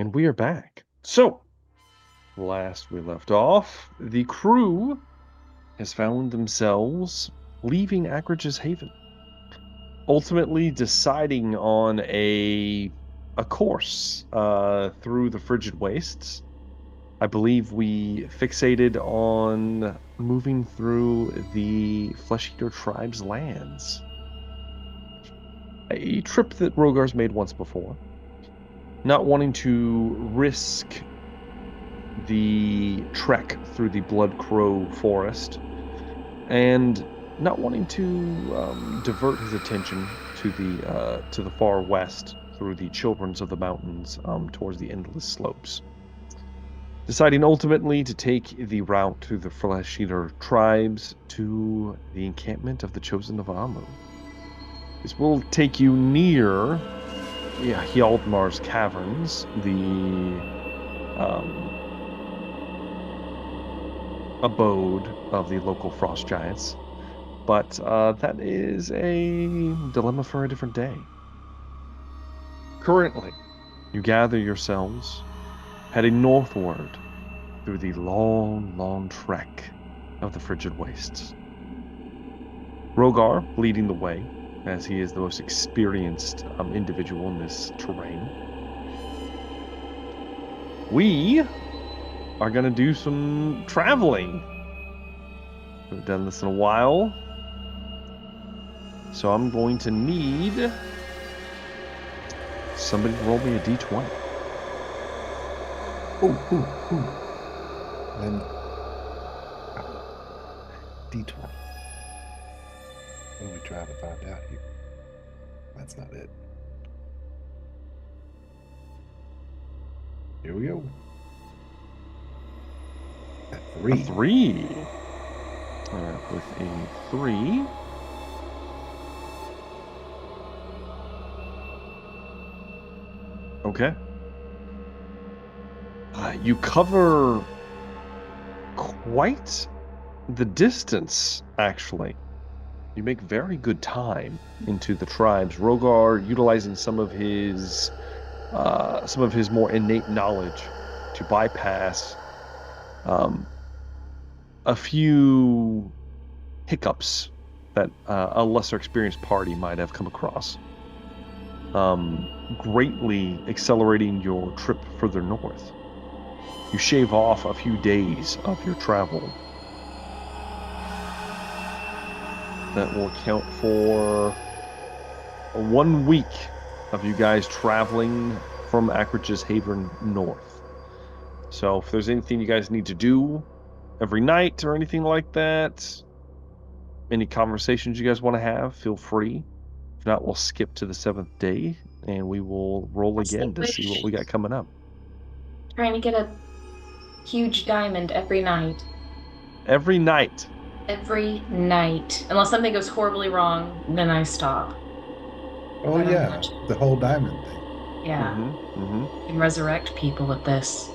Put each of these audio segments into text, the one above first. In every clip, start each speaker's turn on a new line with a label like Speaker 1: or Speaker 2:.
Speaker 1: And we are back. So, last we left off, the crew has found themselves leaving Anchorage's Haven, ultimately deciding on a course through the frigid wastes. I believe we fixated on moving through the Flesh Eater tribe's lands. A trip that Rogar's made once before. Not wanting to risk the trek through the Blood Crow forest, and not wanting to divert his attention to the far west through the Children's of the Mountains towards the endless slopes. Deciding ultimately to take the route through the Flesh Eater tribes to the encampment of the Chosen of Amu. This will take you near Hjalmar's caverns, the abode of the local frost giants, but that is a dilemma for a different day. Currently, you gather yourselves, heading northward through the long trek of the frigid wastes. Rogar leading the way, as he is the most experienced individual in this terrain. We are going to do some traveling. We've done this in a while. So I'm going to need somebody to roll me a d20.
Speaker 2: Then D20. What are we trying to find out here? That's not it. Here we go. A 3.
Speaker 1: A 3. All right, with a 3. Okay. You cover quite the distance, actually. You make very good time into the tribes. Rogar utilizing some of his more innate knowledge to bypass a few hiccups that a lesser experienced party might have come across, greatly accelerating your trip further north. You shave off a few days of your travel. That will account for 1 week of you guys traveling from Anchorage's Haven north. So if there's anything you guys need to do every night or anything like that, any conversations you guys want to have, feel free. If not, we'll skip to the 7th day and we will roll again to see what we got coming up.
Speaker 3: Trying to get a huge diamond every night.
Speaker 1: Every night.
Speaker 3: Every night. Unless something goes horribly wrong, then I stop.
Speaker 2: Oh, yeah. The whole diamond thing.
Speaker 3: Yeah.
Speaker 1: Mm-hmm.
Speaker 3: You can resurrect people with this.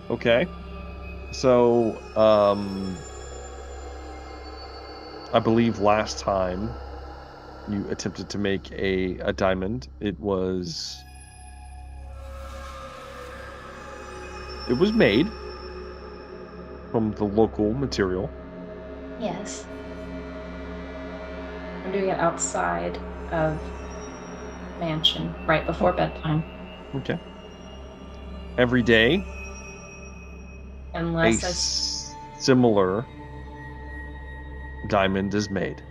Speaker 1: Okay. So, I believe last time you attempted to make a diamond, it was made from the local material.
Speaker 3: Yes. I'm doing it outside of mansion, right before bedtime.
Speaker 1: Okay. Every day,
Speaker 3: Unless
Speaker 1: similar diamond is made.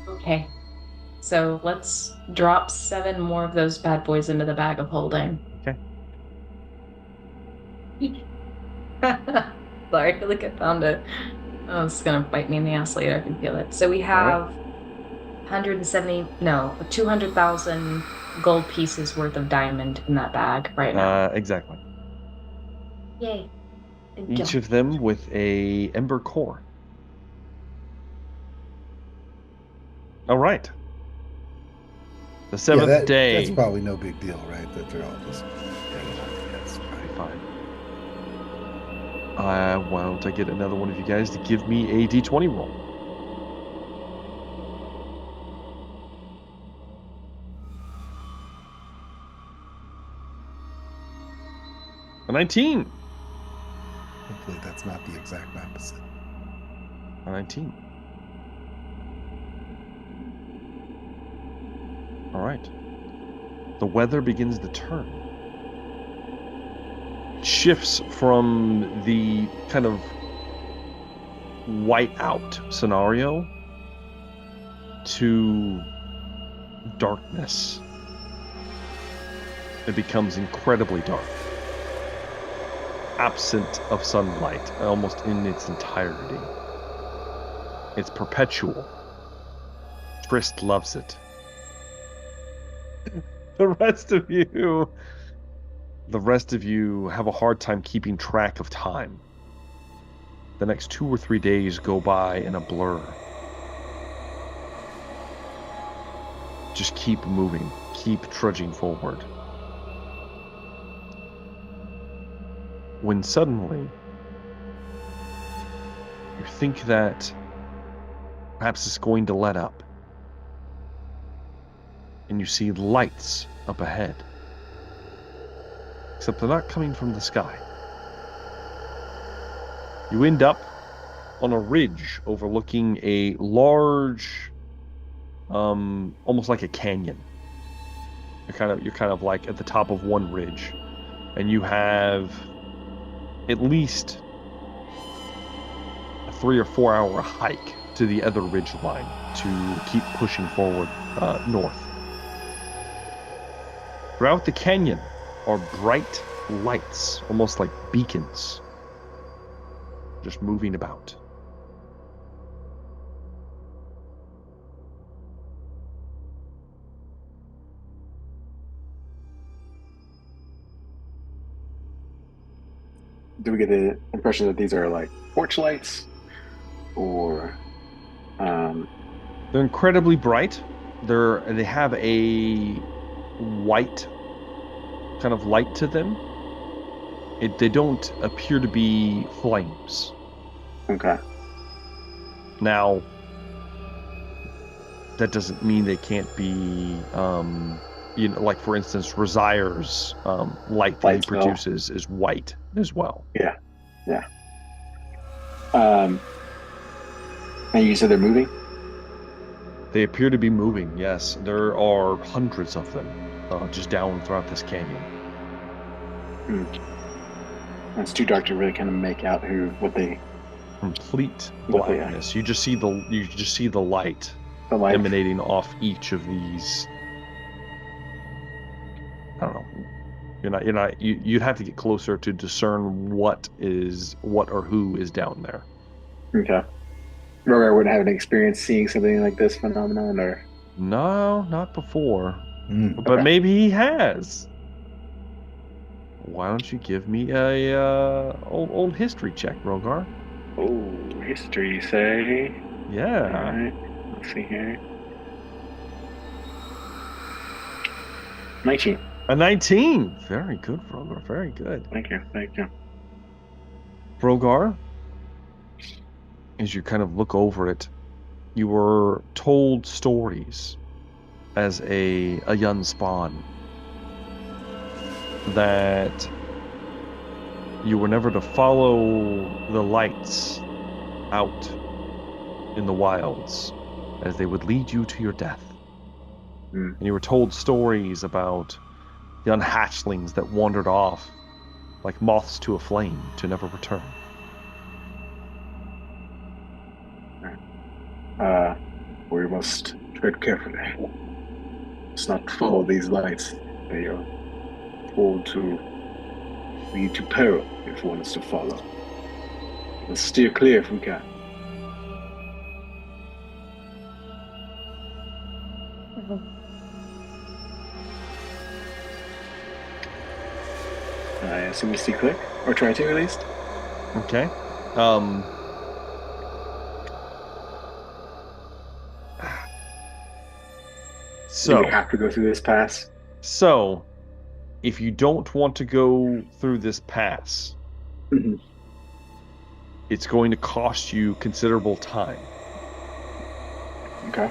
Speaker 3: Okay. So let's drop 7 more of those bad boys into the bag of holding.
Speaker 1: Okay.
Speaker 3: Sorry, I think I found it. Oh, it's gonna bite me in the ass later. I can feel it. So we have 200,000 gold pieces worth of diamond in that bag right now.
Speaker 1: Exactly.
Speaker 3: Yay.
Speaker 1: Each of them with a ember core. All right. The 7th day.
Speaker 2: That's probably no big deal, right? That they're all just...
Speaker 1: That's fine. Why don't I get another one of you guys to give me a d20 roll? A 19.
Speaker 2: Hopefully that's not the exact opposite.
Speaker 1: A 19. All right. The weather begins to turn. It shifts from the kind of white out scenario to darkness. It becomes incredibly dark. Absent of sunlight, almost in its entirety. It's perpetual. Trist loves it. The rest of you have a hard time keeping track of time. The next 2 or 3 days go by in a blur. Just keep moving, keep trudging forward. When suddenly you think that perhaps it's going to let up, and you see lights up ahead. Except they're not coming from the sky. You end up on a ridge overlooking a large, almost like a canyon. You're kind of like at the top of one ridge, and you have at least a 3 or 4 hour hike to the other ridge line to keep pushing forward north. Throughout the canyon are bright lights, almost like beacons, just moving about.
Speaker 4: Do we get the impression that these are like porch lights, or
Speaker 1: They're incredibly bright. They have a white kind of light to them. They don't appear to be flames.
Speaker 4: okay?
Speaker 1: Now, that doesn't mean they can't be, like for instance, Rosire's light that he produces is white as well.
Speaker 4: Yeah. And you said they're moving?
Speaker 1: They appear to be moving, yes. There are hundreds of them just down throughout this canyon.
Speaker 4: It's too dark to really kind of make out what they.
Speaker 1: Complete blackness. You just see the light emanating off each of these. I don't know. You'd have to get closer to discern what or who is down there.
Speaker 4: Okay. Rogar wouldn't have any experience seeing something like this phenomenon, or?
Speaker 1: No, not before. But
Speaker 4: Okay.
Speaker 1: maybe he has. Why don't you give me a old history check, Rogar?
Speaker 4: Oh, history, you say?
Speaker 1: Yeah.
Speaker 4: All right. Let's see here. 19.
Speaker 1: A 19. Very good, Rogar. Very good.
Speaker 4: Thank you.
Speaker 1: Rogar, as you kind of look over it, you were told stories as a young spawn that you were never to follow the lights out in the wilds, as they would lead you to your death. And you were told stories about the unhatchlings that wandered off like moths to a flame to never return.
Speaker 4: We must tread carefully. Let's not follow these lights. They are told to lead to peril if one is to follow. Let's steer clear if we can. I assume we see clear, or try to at least.
Speaker 1: Okay.
Speaker 4: Do we have to go through this pass?
Speaker 1: So, if you don't want to go through this pass, it's going to cost you considerable time.
Speaker 4: Okay.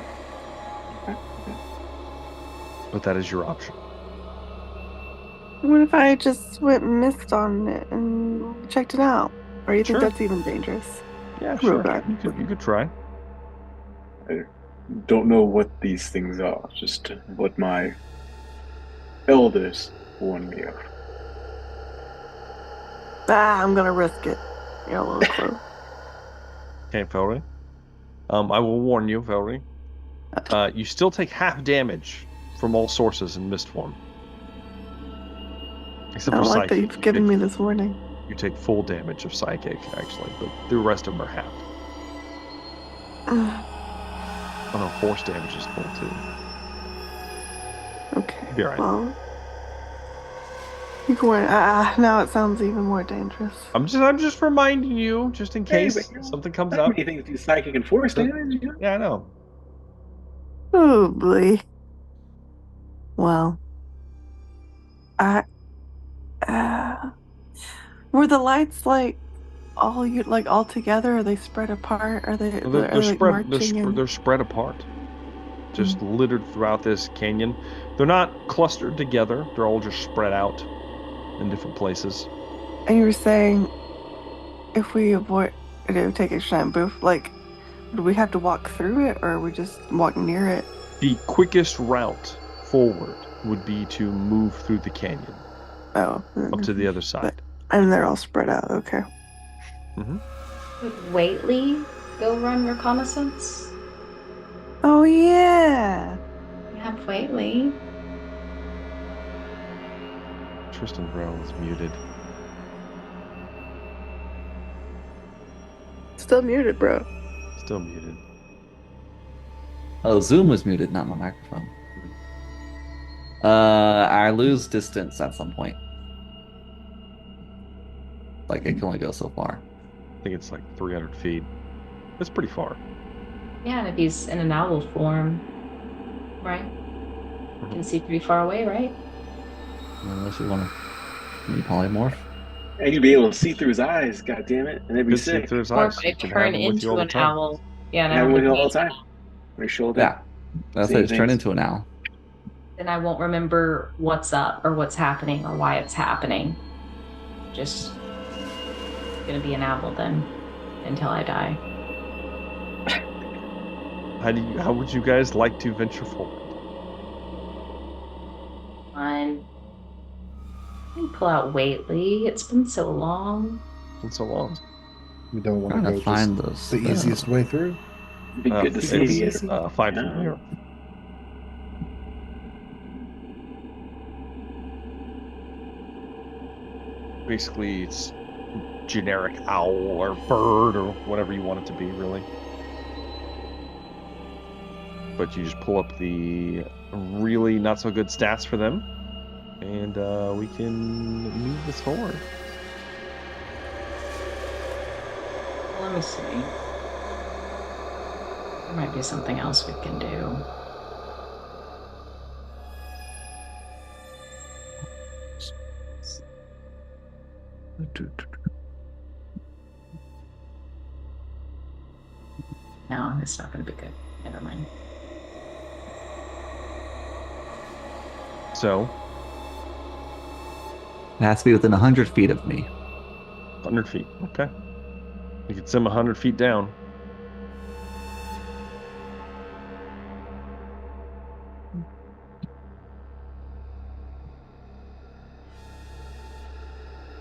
Speaker 1: But that is your option.
Speaker 5: What if I just went and missed on it and checked it out? Or you think
Speaker 1: Sure.
Speaker 5: that's even dangerous?
Speaker 1: Yeah, sure.
Speaker 5: Robot.
Speaker 1: You could try.
Speaker 4: I don't know what these things are, just what my elders warned me of.
Speaker 5: I'm gonna risk it. You're a little close.
Speaker 1: Okay, Velree. I will warn you, Velree. You still take half damage from all sources in mist form.
Speaker 5: I
Speaker 1: Except for
Speaker 5: don't like that
Speaker 1: psychic.
Speaker 5: you've given me this warning.
Speaker 1: You take full damage of psychic, actually, but the rest of them are halved. Oh no, force damage is full too.
Speaker 5: Okay.
Speaker 1: Be alright.
Speaker 5: Well, you can warn. Now it sounds even more dangerous.
Speaker 1: I'm just reminding you, just in
Speaker 4: Hey,
Speaker 1: case
Speaker 4: but,
Speaker 1: something comes
Speaker 4: not
Speaker 1: up.
Speaker 4: many things do psychic and force damage.
Speaker 1: Yeah, I know.
Speaker 5: Probably. Well, I. Were the lights like all together? Are they spread apart? Are they
Speaker 1: They're,
Speaker 5: are they like marching in?
Speaker 1: they're spread apart, just littered throughout this canyon. They're not clustered together. They're all just spread out in different places.
Speaker 5: And you were saying if we avoid it would take extra time, but do we have to walk through it or we just walk near it?
Speaker 1: The quickest route forward would be to move through the canyon
Speaker 5: Oh.
Speaker 1: up to the other side.
Speaker 5: And they're all spread out, okay.
Speaker 3: Would Waitley go run reconnaissance?
Speaker 5: Oh yeah.
Speaker 3: We have Waitley.
Speaker 1: Tristan Brown is muted.
Speaker 5: Still muted, bro.
Speaker 1: Still muted.
Speaker 6: Oh, Zoom was muted, not my microphone. I lose distance at some point. Like, it can only go so far.
Speaker 1: I think it's like 300 feet. That's pretty far.
Speaker 3: Yeah, and if he's in an owl form, right? You can see pretty far away, right?
Speaker 6: Unless you want to be polymorph.
Speaker 4: And you'd be able to see through his eyes, god damn it, and it'd be
Speaker 1: Good see
Speaker 4: sick.
Speaker 1: through his
Speaker 3: Or
Speaker 1: eyes.
Speaker 3: if
Speaker 1: You
Speaker 3: I
Speaker 1: can have
Speaker 3: turn
Speaker 1: him with you all
Speaker 3: into
Speaker 1: the
Speaker 3: an
Speaker 1: time.
Speaker 3: owl. Yeah, and I
Speaker 4: Have him
Speaker 3: don't
Speaker 4: with you all
Speaker 3: think
Speaker 4: the time. Make sure that.
Speaker 6: Yeah. That's it. It's turned into an owl.
Speaker 3: then I won't remember what's up or what's happening or why it's happening. Just gonna be an owl then until I die.
Speaker 1: How would you guys like to venture forward?
Speaker 3: Fine. I can pull out Waitley. It's been so long.
Speaker 1: It's been so long.
Speaker 2: We don't want
Speaker 6: Trying
Speaker 2: to
Speaker 6: to
Speaker 2: go
Speaker 6: find
Speaker 2: just
Speaker 6: those.
Speaker 2: the easiest way through.
Speaker 4: It'd be good to see
Speaker 1: It's,
Speaker 4: you.
Speaker 1: find familiar. Basically, it's generic owl or bird or whatever you want it to be, really. But you just pull up the really not so good stats for them, and we can move this forward.
Speaker 3: Let me see. There might be something else we can do. No, it's not going to be good. Never mind.
Speaker 1: So,
Speaker 6: It has to be within 100 feet of me.
Speaker 1: 100 feet. Okay. You can send 100 feet down.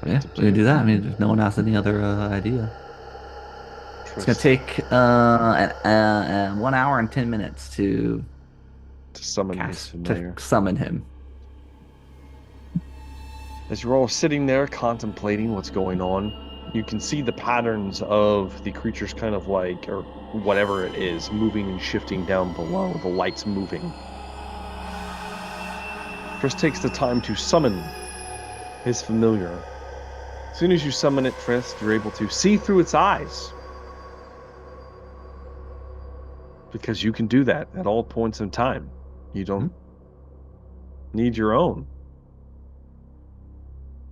Speaker 6: Yeah, we can do that. I mean, if no one has any other idea. It's going to take 1 hour and 10 minutes to
Speaker 1: summon his familiar.
Speaker 6: to summon him.
Speaker 1: As you're all sitting there contemplating what's going on, you can see the patterns of the creatures kind of like, or whatever it is, moving and shifting down below, the lights moving. Chris takes the time to summon his familiar. As soon as you summon it, Trist, you're able to see through its eyes. Because you can do that at all points in time. You don't need your own.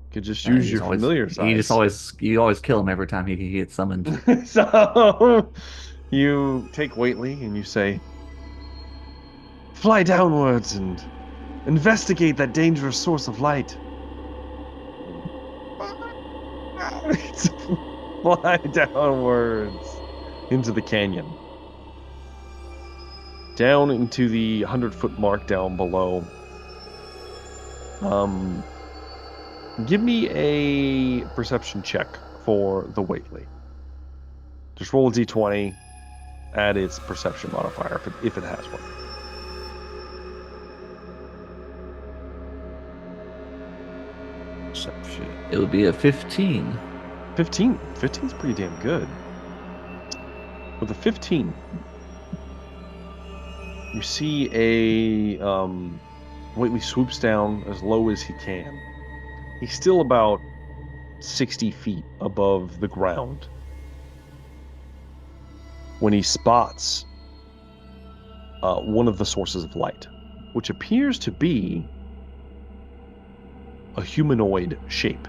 Speaker 1: You could just use your familiar's eyes.
Speaker 6: You always kill him every time he gets summoned.
Speaker 1: So you take Waitley and you say, "Fly downwards and investigate that dangerous source of light. Fly downwards into the canyon. Down into the 100-foot mark down below. Give me a perception check for the Whately. Just roll a d20, add its perception modifier if it has one.
Speaker 2: Perception.
Speaker 6: It would be a 15.
Speaker 1: 15. 15 is pretty damn good. With a 15, you see a Whately swoops down as low as he can. He's still about 60 feet above the ground when he spots one of the sources of light, which appears to be a humanoid shape.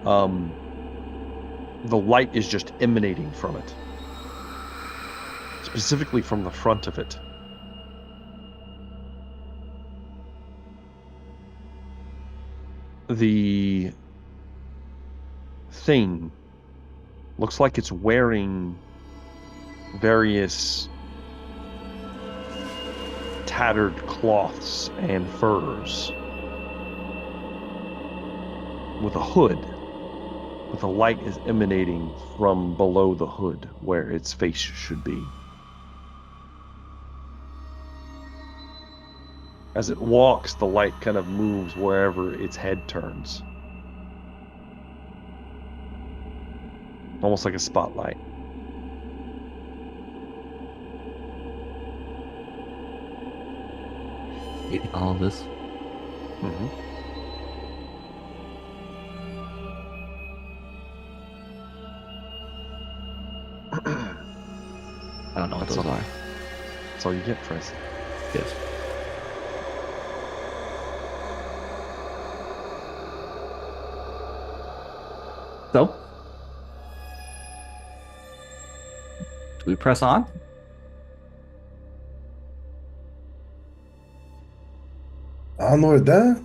Speaker 1: The light is just emanating from it, specifically from the front of it. The thing looks like it's wearing various tattered cloths and furs with a hood, but the light is emanating from below the hood where its face should be. As it walks, the light kind of moves wherever its head turns. Almost like a spotlight.
Speaker 6: All of this.
Speaker 1: Mm-hmm.
Speaker 6: I don't know what those are.
Speaker 1: That's all you get, Chris.
Speaker 6: Yes. So, do we press on?
Speaker 2: Onward there.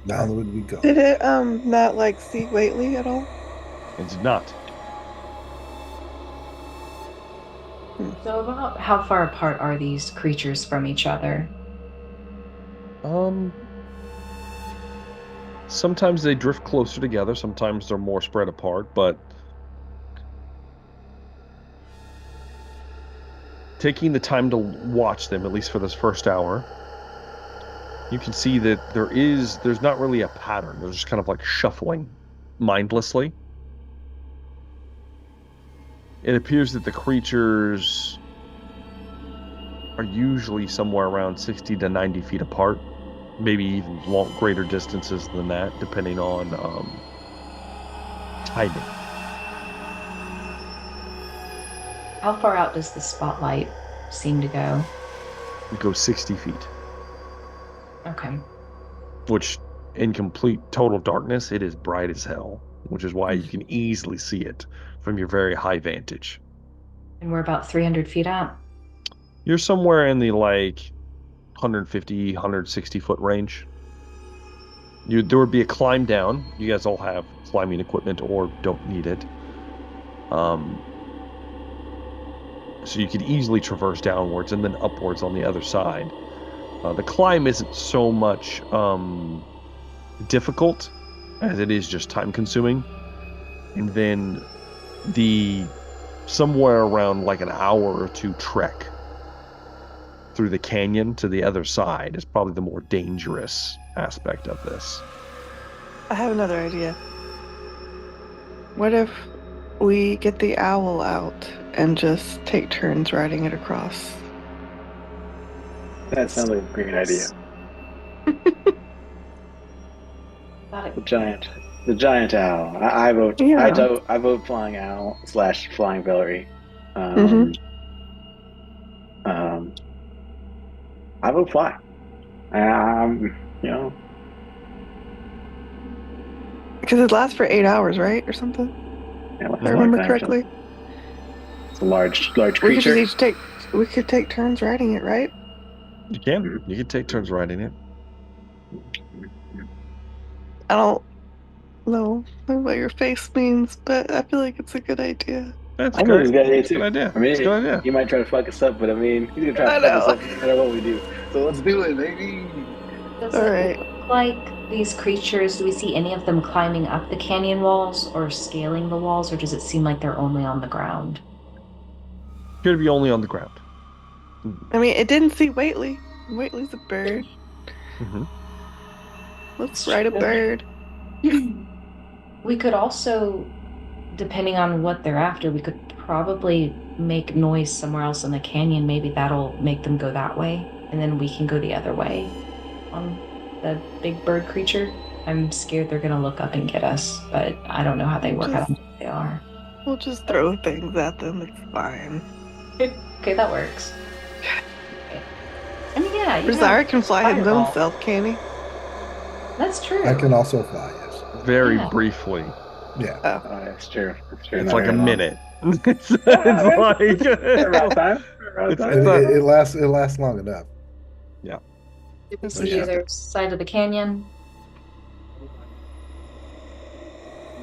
Speaker 2: Downward we go.
Speaker 5: Did it not like see Whately at all?
Speaker 1: It did not.
Speaker 3: So about how far apart are these creatures from each other?
Speaker 1: Sometimes they drift closer together, sometimes they're more spread apart, but taking the time to watch them, at least for this first hour, you can see that there's not really a pattern. They're just kind of like shuffling mindlessly. It appears that the creatures are usually somewhere around 60 to 90 feet apart. Maybe even greater distances than that, depending on timing.
Speaker 3: How far out does the spotlight seem to go?
Speaker 1: It goes 60 feet,
Speaker 3: Okay.
Speaker 1: which in complete total darkness, it is bright as hell, which is why you can easily see it from your very high vantage.
Speaker 3: And we're about 300 feet out?
Speaker 1: You're somewhere in the 150, 160 foot range. There would be a climb down. You guys all have climbing equipment or don't need it. So you could easily traverse downwards and then upwards on the other side. The climb isn't so much difficult as it is just time consuming. And then somewhere around like an hour or two trek through the canyon to the other side is probably the more dangerous aspect of this.
Speaker 5: I have another idea. What if we get the owl out and just take turns riding it across?
Speaker 4: That sounds like a great idea. The giant owl. I vote.
Speaker 5: Yeah.
Speaker 4: I vote flying owl / flying Velree. I vote fly.
Speaker 5: Because it lasts for 8 hours, right, or something?
Speaker 4: Yeah,
Speaker 5: If I remember correctly.
Speaker 4: It's a large
Speaker 5: We
Speaker 4: creature.
Speaker 5: could take turns riding it, right?
Speaker 1: You can take turns riding it.
Speaker 5: I don't know what your face means, but I feel like it's a good idea.
Speaker 1: That's
Speaker 4: I think it's
Speaker 1: great.
Speaker 4: a good idea
Speaker 1: It's a
Speaker 4: too.
Speaker 1: good idea.
Speaker 4: I mean,
Speaker 1: It's a good idea.
Speaker 4: he might try to fuck us up, but I mean, he's gonna try
Speaker 5: I
Speaker 4: to fuck us
Speaker 5: know.
Speaker 4: up no matter what we do. So let's do it, baby.
Speaker 3: Does
Speaker 5: All
Speaker 3: it
Speaker 5: right.
Speaker 3: look like these creatures, do we see any of them climbing up the canyon walls or scaling the walls, or does it seem like they're only on the ground?
Speaker 1: Appear to be only on the ground.
Speaker 5: I mean, it didn't see Whately. Whately's a bird.
Speaker 1: Mm-hmm.
Speaker 5: Let's ride a bird.
Speaker 3: We could also, depending on what they're after, we could probably make noise somewhere else in the canyon. Maybe that'll make them go that way, and then we can go the other way on the big bird creature. I'm scared they're gonna look up and get us, but I don't know how they work. I don't know what they are.
Speaker 5: We'll just throw things at them. It's fine.
Speaker 3: Okay, that works. Okay. I mean, yeah, you
Speaker 5: Rizara
Speaker 3: have
Speaker 5: can fly his
Speaker 3: fireball.
Speaker 5: own self, can he?
Speaker 3: That's true.
Speaker 2: I can also fly, yes.
Speaker 1: Very
Speaker 3: Yeah.
Speaker 1: briefly.
Speaker 2: Yeah.
Speaker 4: That's true. That's true.
Speaker 1: It's
Speaker 4: Not
Speaker 1: like a
Speaker 4: very long.
Speaker 1: minute. it's like
Speaker 4: Around time. Around
Speaker 1: It's-
Speaker 4: time.
Speaker 1: it's
Speaker 2: It lasts long enough.
Speaker 3: Did we
Speaker 2: So,
Speaker 3: see
Speaker 2: yeah.
Speaker 3: the other side of the canyon?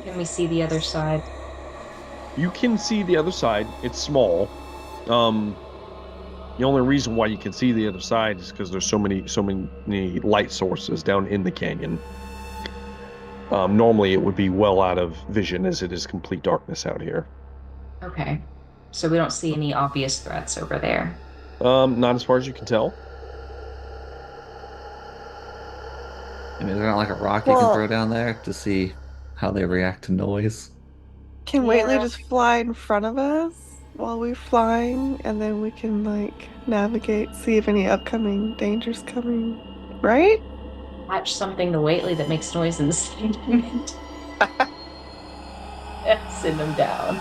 Speaker 3: Can we see the other side?
Speaker 1: You can see the other side. It's small. The only reason why you can see the other side is because there's so many light sources down in the canyon. Normally, it would be well out of vision as it is complete darkness out here.
Speaker 3: Okay. So we don't see any obvious threats over there.
Speaker 1: Not as far as you can tell.
Speaker 6: I mean, is there not like a rock you
Speaker 5: Well-
Speaker 6: can throw down there to see how they react to noise?
Speaker 5: Can
Speaker 3: Yeah.
Speaker 5: Whately just fly in front of us while we're flying, and then we can like navigate, see if any upcoming danger's coming, right?
Speaker 3: Attach something to Whately that makes noise in the same moment. And send them down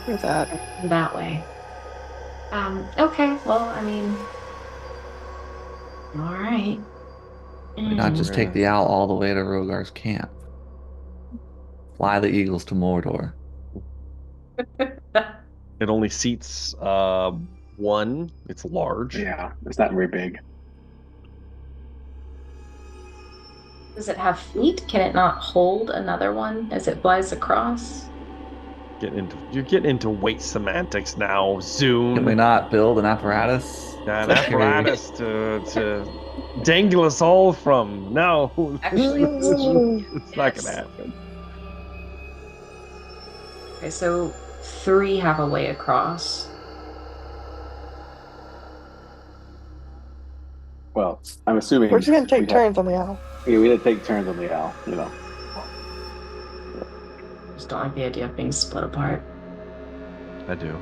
Speaker 5: Or that.
Speaker 3: that way. Okay, well, I mean, all right.
Speaker 6: Why not just take the owl all the way to Rogar's camp? Fly the eagles to Mordor.
Speaker 1: It only seats one. It's large.
Speaker 4: Yeah, it's not very big.
Speaker 3: Does it have feet? Can it not hold another one as it flies across?
Speaker 1: You're getting into weight semantics now, Zoom.
Speaker 6: Can we not build an apparatus?
Speaker 1: An
Speaker 6: to carry-
Speaker 1: apparatus to dangle us all from. No.
Speaker 3: Actually,
Speaker 1: it's not
Speaker 3: yes.
Speaker 1: gonna happen.
Speaker 3: Okay, so 3 have a way across.
Speaker 4: Well, I'm assuming
Speaker 5: We're just gonna take
Speaker 4: we
Speaker 5: turns on the owl.
Speaker 4: Yeah, we didn't take turns on the owl. You know.
Speaker 3: Just don't like the idea of being split apart.
Speaker 1: I do.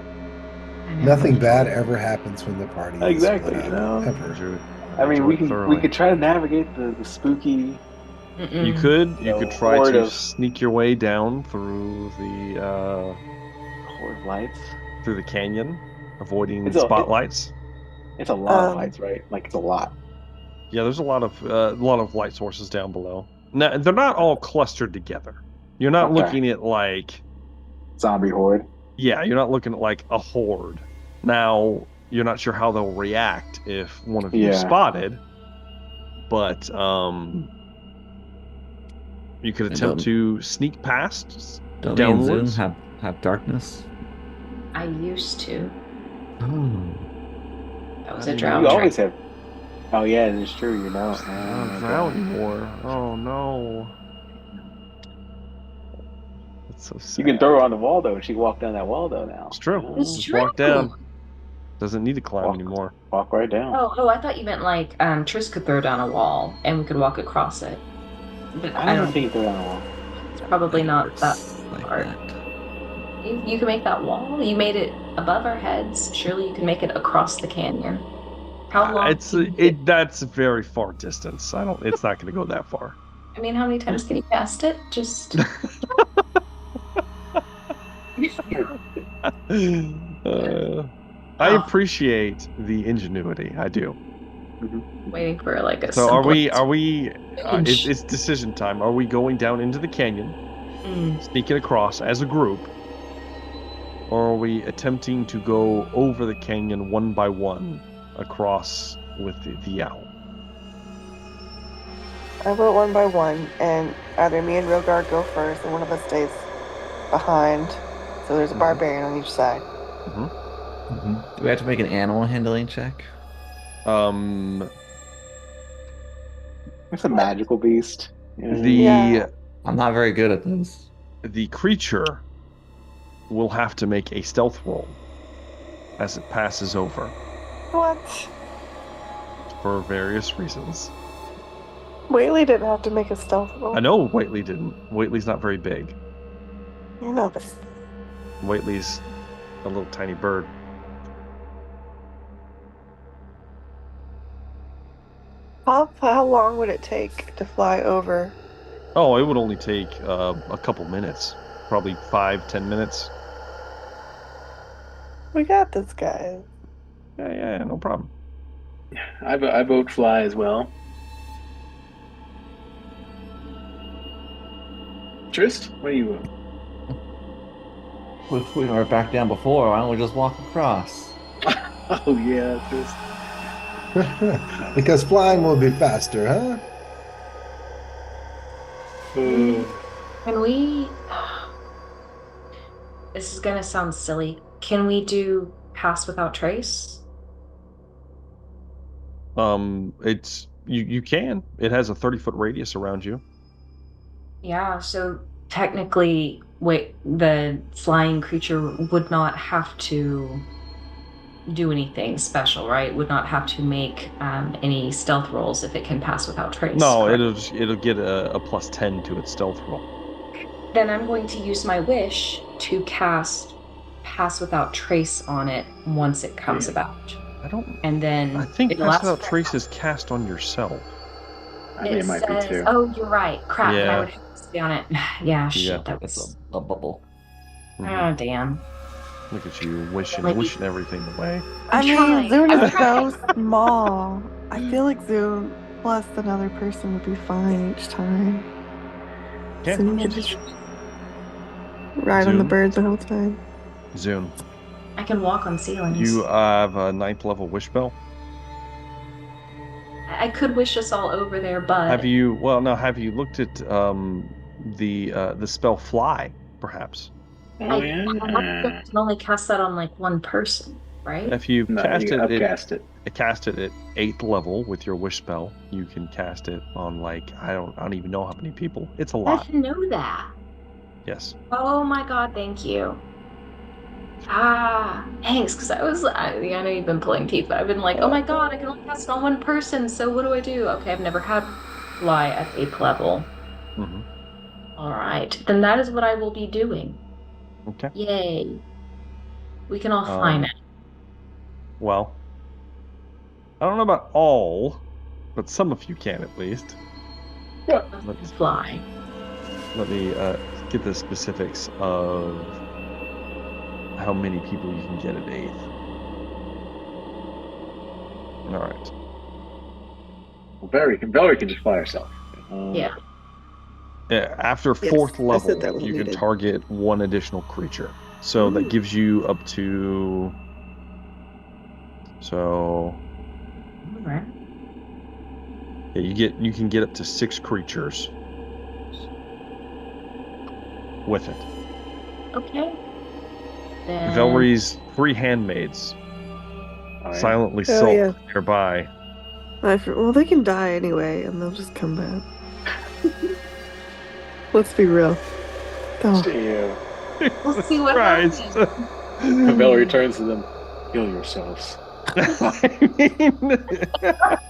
Speaker 3: I know.
Speaker 2: Nothing bad ever happens when the party is
Speaker 4: Exactly,
Speaker 2: split
Speaker 4: you
Speaker 2: up,
Speaker 4: know?
Speaker 2: ever.
Speaker 4: I mean, we
Speaker 1: Enjoy it
Speaker 4: could
Speaker 1: thoroughly.
Speaker 4: try to navigate the spooky.
Speaker 3: Mm-mm.
Speaker 1: You could
Speaker 4: The
Speaker 1: try
Speaker 4: horde
Speaker 1: to
Speaker 4: of-
Speaker 1: sneak your way down through the
Speaker 4: horde of lights.
Speaker 1: canyon, avoiding
Speaker 4: It's a-
Speaker 1: spotlights.
Speaker 4: It's a lot of
Speaker 5: Um,
Speaker 4: lights, right? Like it's a lot.
Speaker 1: Yeah, there's a lot of light sources down below. Now, they're not all clustered together. You're not
Speaker 4: Okay.
Speaker 1: looking at like,
Speaker 4: Zombie horde.
Speaker 1: yeah, you're not looking at like a horde. Now, you're not sure how they'll react if one of you is
Speaker 4: Yeah.
Speaker 1: spotted, but you could
Speaker 6: And
Speaker 1: attempt to sneak past.
Speaker 6: Don't me and Zoom
Speaker 1: Downwards?
Speaker 6: have darkness?
Speaker 3: I used to.
Speaker 6: Oh.
Speaker 3: That was
Speaker 1: I
Speaker 3: a
Speaker 1: mean,
Speaker 3: drown
Speaker 4: You
Speaker 3: trick.
Speaker 4: always have. Oh yeah, it's true. You know.
Speaker 1: I don't drown anymore. Oh no. That's so sad.
Speaker 4: You can throw her on the wall though. She can walk down that wall though now.
Speaker 1: It's true.
Speaker 3: It's
Speaker 1: Just
Speaker 3: true.
Speaker 1: walk down. Doesn't need to climb
Speaker 4: Walk.
Speaker 1: anymore.
Speaker 4: Walk right down.
Speaker 3: Oh, I thought you meant like Tris could throw down a wall and we could walk across it. But
Speaker 4: I
Speaker 3: I
Speaker 4: don't
Speaker 3: don't
Speaker 4: think you throw down a wall.
Speaker 3: It's probably not
Speaker 6: Works
Speaker 3: that
Speaker 6: like
Speaker 3: hard.
Speaker 6: that.
Speaker 3: You can make that wall. You made it above our heads. Surely you can make it across the canyon. How long?
Speaker 1: That's a very far distance. It's not going to go that far.
Speaker 3: I mean, how many times can you cast it? Just
Speaker 1: I appreciate the ingenuity. I do.
Speaker 3: waiting for like a.
Speaker 1: So are we?
Speaker 3: Inch.
Speaker 1: It's decision time. Are we going down into the canyon,
Speaker 3: Mm.
Speaker 1: sneaking across as a group, or are we attempting to go over the canyon one by one across with the owl?
Speaker 5: I vote one by one, and either me and Rogard go first, and one of us stays behind. So there's a barbarian on each side.
Speaker 6: Do we have to make an animal handling check?
Speaker 4: It's a magical beast.
Speaker 5: Yeah.
Speaker 6: I'm not very good at this.
Speaker 1: The creature will have to make a stealth roll as it passes over
Speaker 5: What?
Speaker 1: for various reasons.
Speaker 5: Whaley didn't have to make a stealth roll.
Speaker 1: I know Whately didn't. Whately's not very big.
Speaker 5: You know but
Speaker 1: Whately's a little tiny bird.
Speaker 5: How long would it take to fly over?
Speaker 1: Oh, it would only take a couple minutes. Probably 5-10 minutes.
Speaker 5: We got this, guys.
Speaker 1: Yeah, no problem.
Speaker 4: I vote fly as well. Trist, what do you vote?
Speaker 6: If we were back down before, why don't we just walk across?
Speaker 4: Oh yeah, Trist.
Speaker 2: Because flying will be faster, huh?
Speaker 3: Can we? This is gonna sound silly. Can we do pass without trace?
Speaker 1: It's you can. It has a 30-foot radius around you.
Speaker 3: Yeah, so technically, the flying creature would not have to do anything special, right? Would not have to make any stealth rolls if it can pass without trace.
Speaker 1: No,
Speaker 3: correct?
Speaker 1: it'll get a +10 to its stealth roll.
Speaker 3: Then I'm going to use my wish to cast pass without trace on it once it comes about.
Speaker 1: I don't.
Speaker 3: And then
Speaker 1: I think
Speaker 3: it'll
Speaker 1: pass
Speaker 3: ask
Speaker 1: without
Speaker 3: for-
Speaker 1: trace is cast on yourself.
Speaker 4: I mean, it might be too.
Speaker 3: Oh, you're right. Crap.
Speaker 1: Yeah.
Speaker 3: I would have to stay on it. Yeah, shit.
Speaker 1: Yeah,
Speaker 3: That
Speaker 6: It's
Speaker 3: was.
Speaker 6: a bubble.
Speaker 3: Oh, damn.
Speaker 1: Look at you wishing
Speaker 3: Like-
Speaker 1: everything away.
Speaker 5: I mean,
Speaker 3: trying.
Speaker 5: Zune
Speaker 3: I'm
Speaker 5: is so
Speaker 3: trying.
Speaker 5: small. I feel like Zune plus another person would be fine each time.
Speaker 1: Okay.
Speaker 5: Zune could just ride on the
Speaker 1: Zune.
Speaker 5: birds the whole time.
Speaker 1: Zune,
Speaker 3: I can walk on ceilings.
Speaker 1: you have a 9th level wish spell.
Speaker 3: I could wish us all over there, but
Speaker 1: Have you? Well, no. Have you looked at the spell fly? Perhaps.
Speaker 4: Oh
Speaker 3: I
Speaker 4: yeah.
Speaker 3: can only cast that on like one person, right?
Speaker 1: If you
Speaker 4: No,
Speaker 1: cast
Speaker 4: you
Speaker 1: it,
Speaker 4: upcast it.
Speaker 1: cast it at 8th level with your wish spell, you can cast it on like I don't even know how many people. It's a
Speaker 3: I
Speaker 1: lot.
Speaker 3: didn't know that.
Speaker 1: Yes.
Speaker 3: Oh my god, thank you. Thanks, because I know you've been pulling teeth, but I've been like, oh my god, I can only cast it on one person, so what do I do? Okay, I've never had fly at 8th level.
Speaker 1: Mm-hmm.
Speaker 3: Alright, then that is what I will be doing.
Speaker 1: Okay.
Speaker 3: Yay. We can all fly now.
Speaker 1: Well, I don't know about all, but some of you can at least.
Speaker 4: Yeah.
Speaker 3: Let's fly.
Speaker 1: Let me get the specifics of how many people you can get at 8th. All right.
Speaker 4: Well, Velree can just fly herself.
Speaker 3: Yeah.
Speaker 1: Yeah, after
Speaker 5: Yes,
Speaker 1: 4th
Speaker 5: I said
Speaker 1: level,
Speaker 5: that was
Speaker 1: you can
Speaker 5: needed.
Speaker 1: target one additional creature. So that gives you up to. So
Speaker 3: Alright.
Speaker 1: yeah, you can get up to 6 creatures with it.
Speaker 3: Okay. Then
Speaker 1: Velree's 3 handmaids
Speaker 4: Alright.
Speaker 1: silently
Speaker 5: Oh,
Speaker 1: sulk
Speaker 5: yeah.
Speaker 1: nearby.
Speaker 5: Well, they can die anyway, and they'll just come back. Let's be real. Oh,
Speaker 4: Yeah.
Speaker 3: we'll see what
Speaker 1: Christ.
Speaker 3: happens.
Speaker 4: Velree turns to them. Heal yourselves.
Speaker 1: I mean,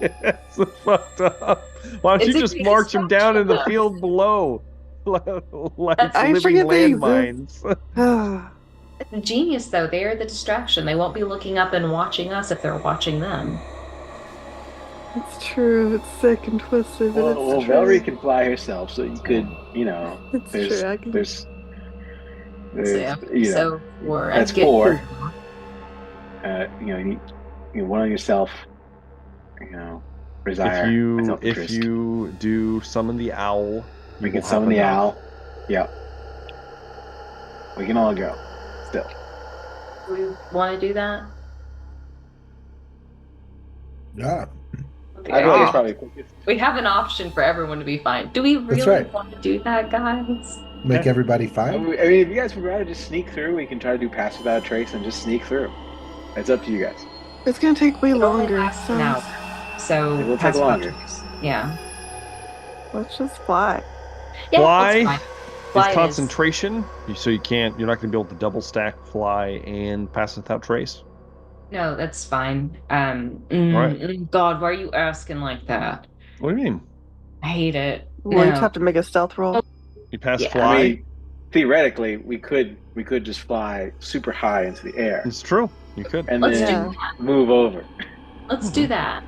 Speaker 1: it's fucked up. Why don't
Speaker 3: It's
Speaker 1: you
Speaker 3: a
Speaker 1: just
Speaker 3: good
Speaker 1: march them down in the
Speaker 3: instruction.
Speaker 1: field below? Like
Speaker 5: I
Speaker 1: living
Speaker 5: forget they
Speaker 1: landmines.
Speaker 5: ah.
Speaker 3: It's genius, though. They are the distraction. They won't be looking up and watching us if they're watching them.
Speaker 5: It's true. It's sick and twisted, but
Speaker 4: Well,
Speaker 5: it's true.
Speaker 4: Velree can fly herself, so you could,
Speaker 5: It's
Speaker 4: there's,
Speaker 5: true. I can...
Speaker 4: there's,
Speaker 3: So, yeah.
Speaker 4: you know,
Speaker 3: So four.
Speaker 4: that's
Speaker 3: I'd get
Speaker 4: 4.
Speaker 3: two.
Speaker 4: You need one on yourself. Resire.
Speaker 1: If you do summon the owl,
Speaker 4: We
Speaker 1: you
Speaker 4: can
Speaker 1: will
Speaker 4: summon
Speaker 1: have
Speaker 4: the
Speaker 1: enough.
Speaker 4: owl. Yep. We can all go. Still.
Speaker 3: Do we want to do that?
Speaker 2: Yeah.
Speaker 3: They
Speaker 4: I feel like it's
Speaker 3: are.
Speaker 4: probably quickest.
Speaker 3: We have an option for everyone to be fine. Do we really
Speaker 2: right.
Speaker 3: want to do that, guys?
Speaker 2: Make everybody
Speaker 4: I
Speaker 2: fine.
Speaker 4: mean, if you guys would rather just sneak through, we can try to do pass without a trace and just sneak through. It's up to you guys.
Speaker 5: It's gonna take way
Speaker 3: It only
Speaker 5: longer.
Speaker 3: lasts an
Speaker 5: So
Speaker 3: hour. So
Speaker 4: It will take
Speaker 3: pass without
Speaker 4: longer.
Speaker 3: trace. Yeah.
Speaker 5: let's just fly.
Speaker 3: Yeah,
Speaker 1: Fly
Speaker 3: that's fine.
Speaker 1: It's
Speaker 3: Fly is-
Speaker 1: concentration, so you're not going to be able to double stack fly and pass without trace.
Speaker 3: No, that's fine.
Speaker 1: Right.
Speaker 3: God, why are you asking like that?
Speaker 1: What do you mean?
Speaker 3: I hate it.
Speaker 5: We'll each
Speaker 3: No.
Speaker 5: have to make a stealth roll.
Speaker 1: You pass
Speaker 3: Yeah.
Speaker 1: fly?
Speaker 4: I mean, theoretically, we could just fly super high into the air
Speaker 1: It's true. You could.
Speaker 4: and
Speaker 3: Let's
Speaker 4: then
Speaker 3: do that.
Speaker 4: move over.
Speaker 3: Let's do that.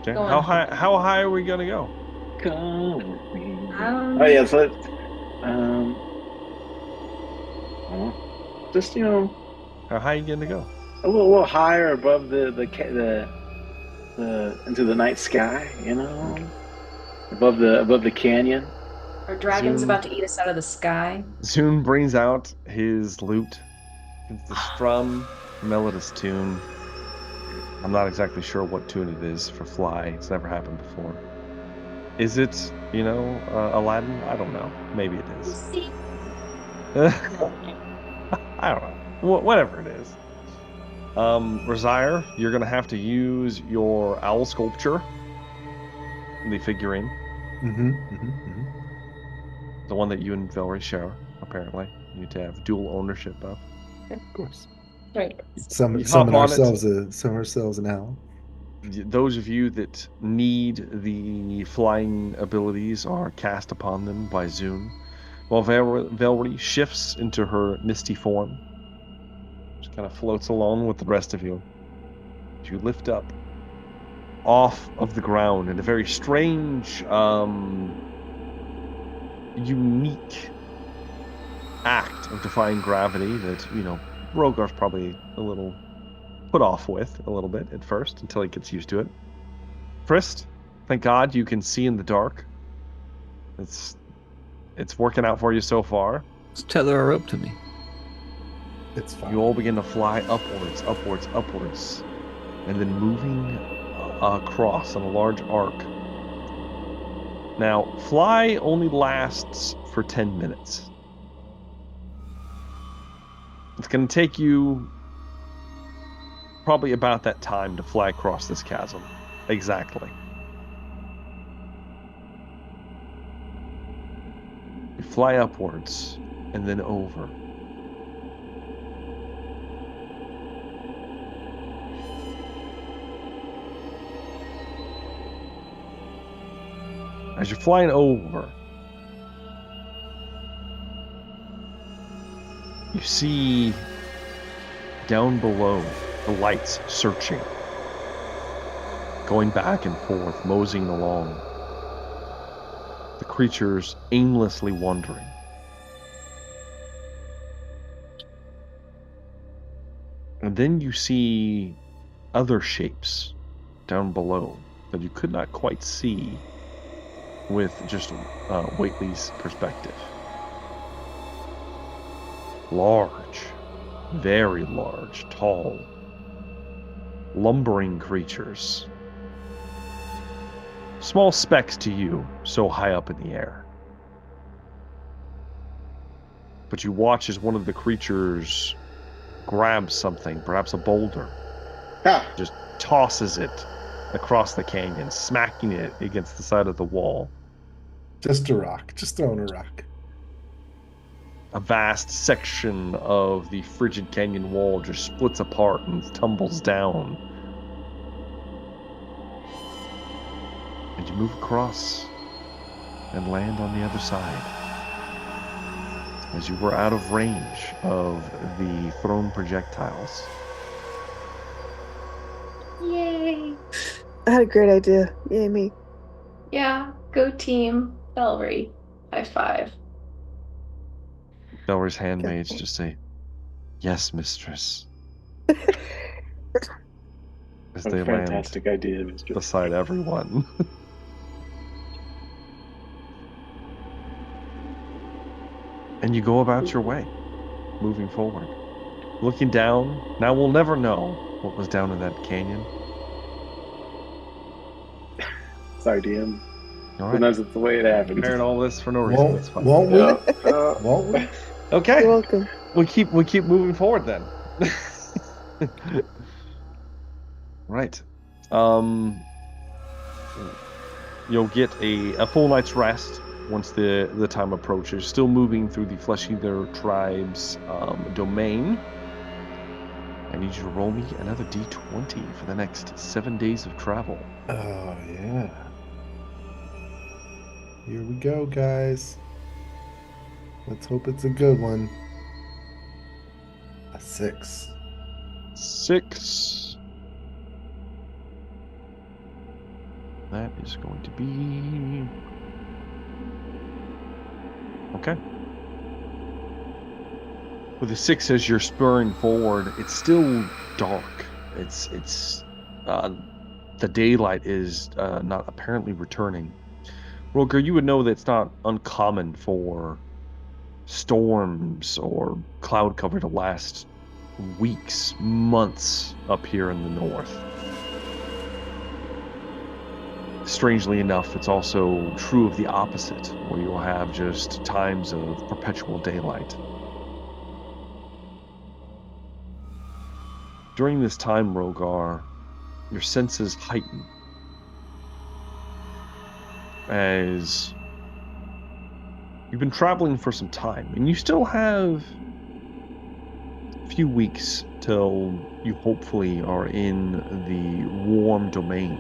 Speaker 1: Okay.
Speaker 3: Go on.
Speaker 1: How high are we going to go?
Speaker 4: Come with me.
Speaker 3: Um,
Speaker 4: Oh yeah, so let's just
Speaker 1: How high are you going to go?
Speaker 4: a little higher above the into the night sky, above the canyon.
Speaker 3: Our dragon's
Speaker 1: Zoom.
Speaker 3: about to eat us out of the sky.
Speaker 1: Zune brings out his lute. It's the strum, melodious tune. I'm not exactly sure what tune it is for fly. It's never happened before. Is it, Aladdin? I don't know. Maybe it is.
Speaker 3: See?
Speaker 1: I don't know. Whatever it is. Razire, you're going to have to use your owl sculpture, the figurine, the one that you and Velree share, apparently. You need to have dual ownership of.
Speaker 2: Of course.
Speaker 3: Right.
Speaker 2: Summon
Speaker 1: You hop on
Speaker 2: ourselves an owl.
Speaker 1: Those of you that need the flying abilities are cast upon them by Zune, while Velree shifts into her misty form. Just kind of floats along with the rest of you. You lift up off of the ground in a very strange, unique act of defying gravity that, Rogar's probably a little put off with a little bit at first until he gets used to it. Frist, thank God you can see in the dark. It's working out for you so far.
Speaker 6: Just tether a rope to me.
Speaker 2: It's fine.
Speaker 1: You all begin to fly upwards, and then moving across on a large arc. Now, fly only lasts for 10 minutes. It's going to take you probably about that time to fly across this chasm. Exactly. You fly upwards and then over. As you're flying over, you see down below the lights searching, going back and forth, moseying along. The creatures aimlessly wandering. And then you see other shapes down below that you could not quite see with just Whately's perspective. Large, very large, tall, lumbering creatures. Small specks to you, so high up in the air. But you watch as one of the creatures grabs something, perhaps a boulder, just tosses it across the canyon, smacking it against the side of the wall.
Speaker 2: Just a rock. Just throwing a rock.
Speaker 1: A vast section of the frigid canyon wall just splits apart and tumbles down. And you move across and land on the other side. As you were out of range of the thrown projectiles.
Speaker 3: Yay.
Speaker 5: I had a great idea. Yay, me.
Speaker 3: Yeah, go team. Velree. High five.
Speaker 1: Velree's handmaids just say, "Yes, mistress." As they land
Speaker 4: Fantastic idea, Mr.
Speaker 1: beside everyone. And you go about your way, moving forward. Looking down, now we'll never know what was down in that canyon.
Speaker 4: Sorry, DM.
Speaker 1: All right.
Speaker 4: Sometimes it's the way it happens.
Speaker 1: Preparing all this for no reason. That's fine.
Speaker 2: Won't we?
Speaker 4: Yeah.
Speaker 2: Won't we?
Speaker 1: Okay.
Speaker 5: You're welcome.
Speaker 1: We keep moving forward then. Right. You'll get a full night's rest once the time approaches. Still moving through the Flesh Eater tribe's domain. I need you to roll me another d20 for the next 7 days of travel.
Speaker 2: Oh, yeah. Here we go, guys. Let's hope it's a good one. A 6.
Speaker 1: 6. That is going to be... Okay. With a 6 as you're spurring forward, it's still dark. It's the daylight is not apparently returning. Roger, you would know that it's not uncommon for storms or cloud cover to last weeks, months up here in the north. Strangely enough, it's also true of the opposite, where you'll have just times of perpetual daylight. During this time, Rogar, your senses heighten as you've been traveling for some time, and you still have a few weeks till you hopefully are in the warm domain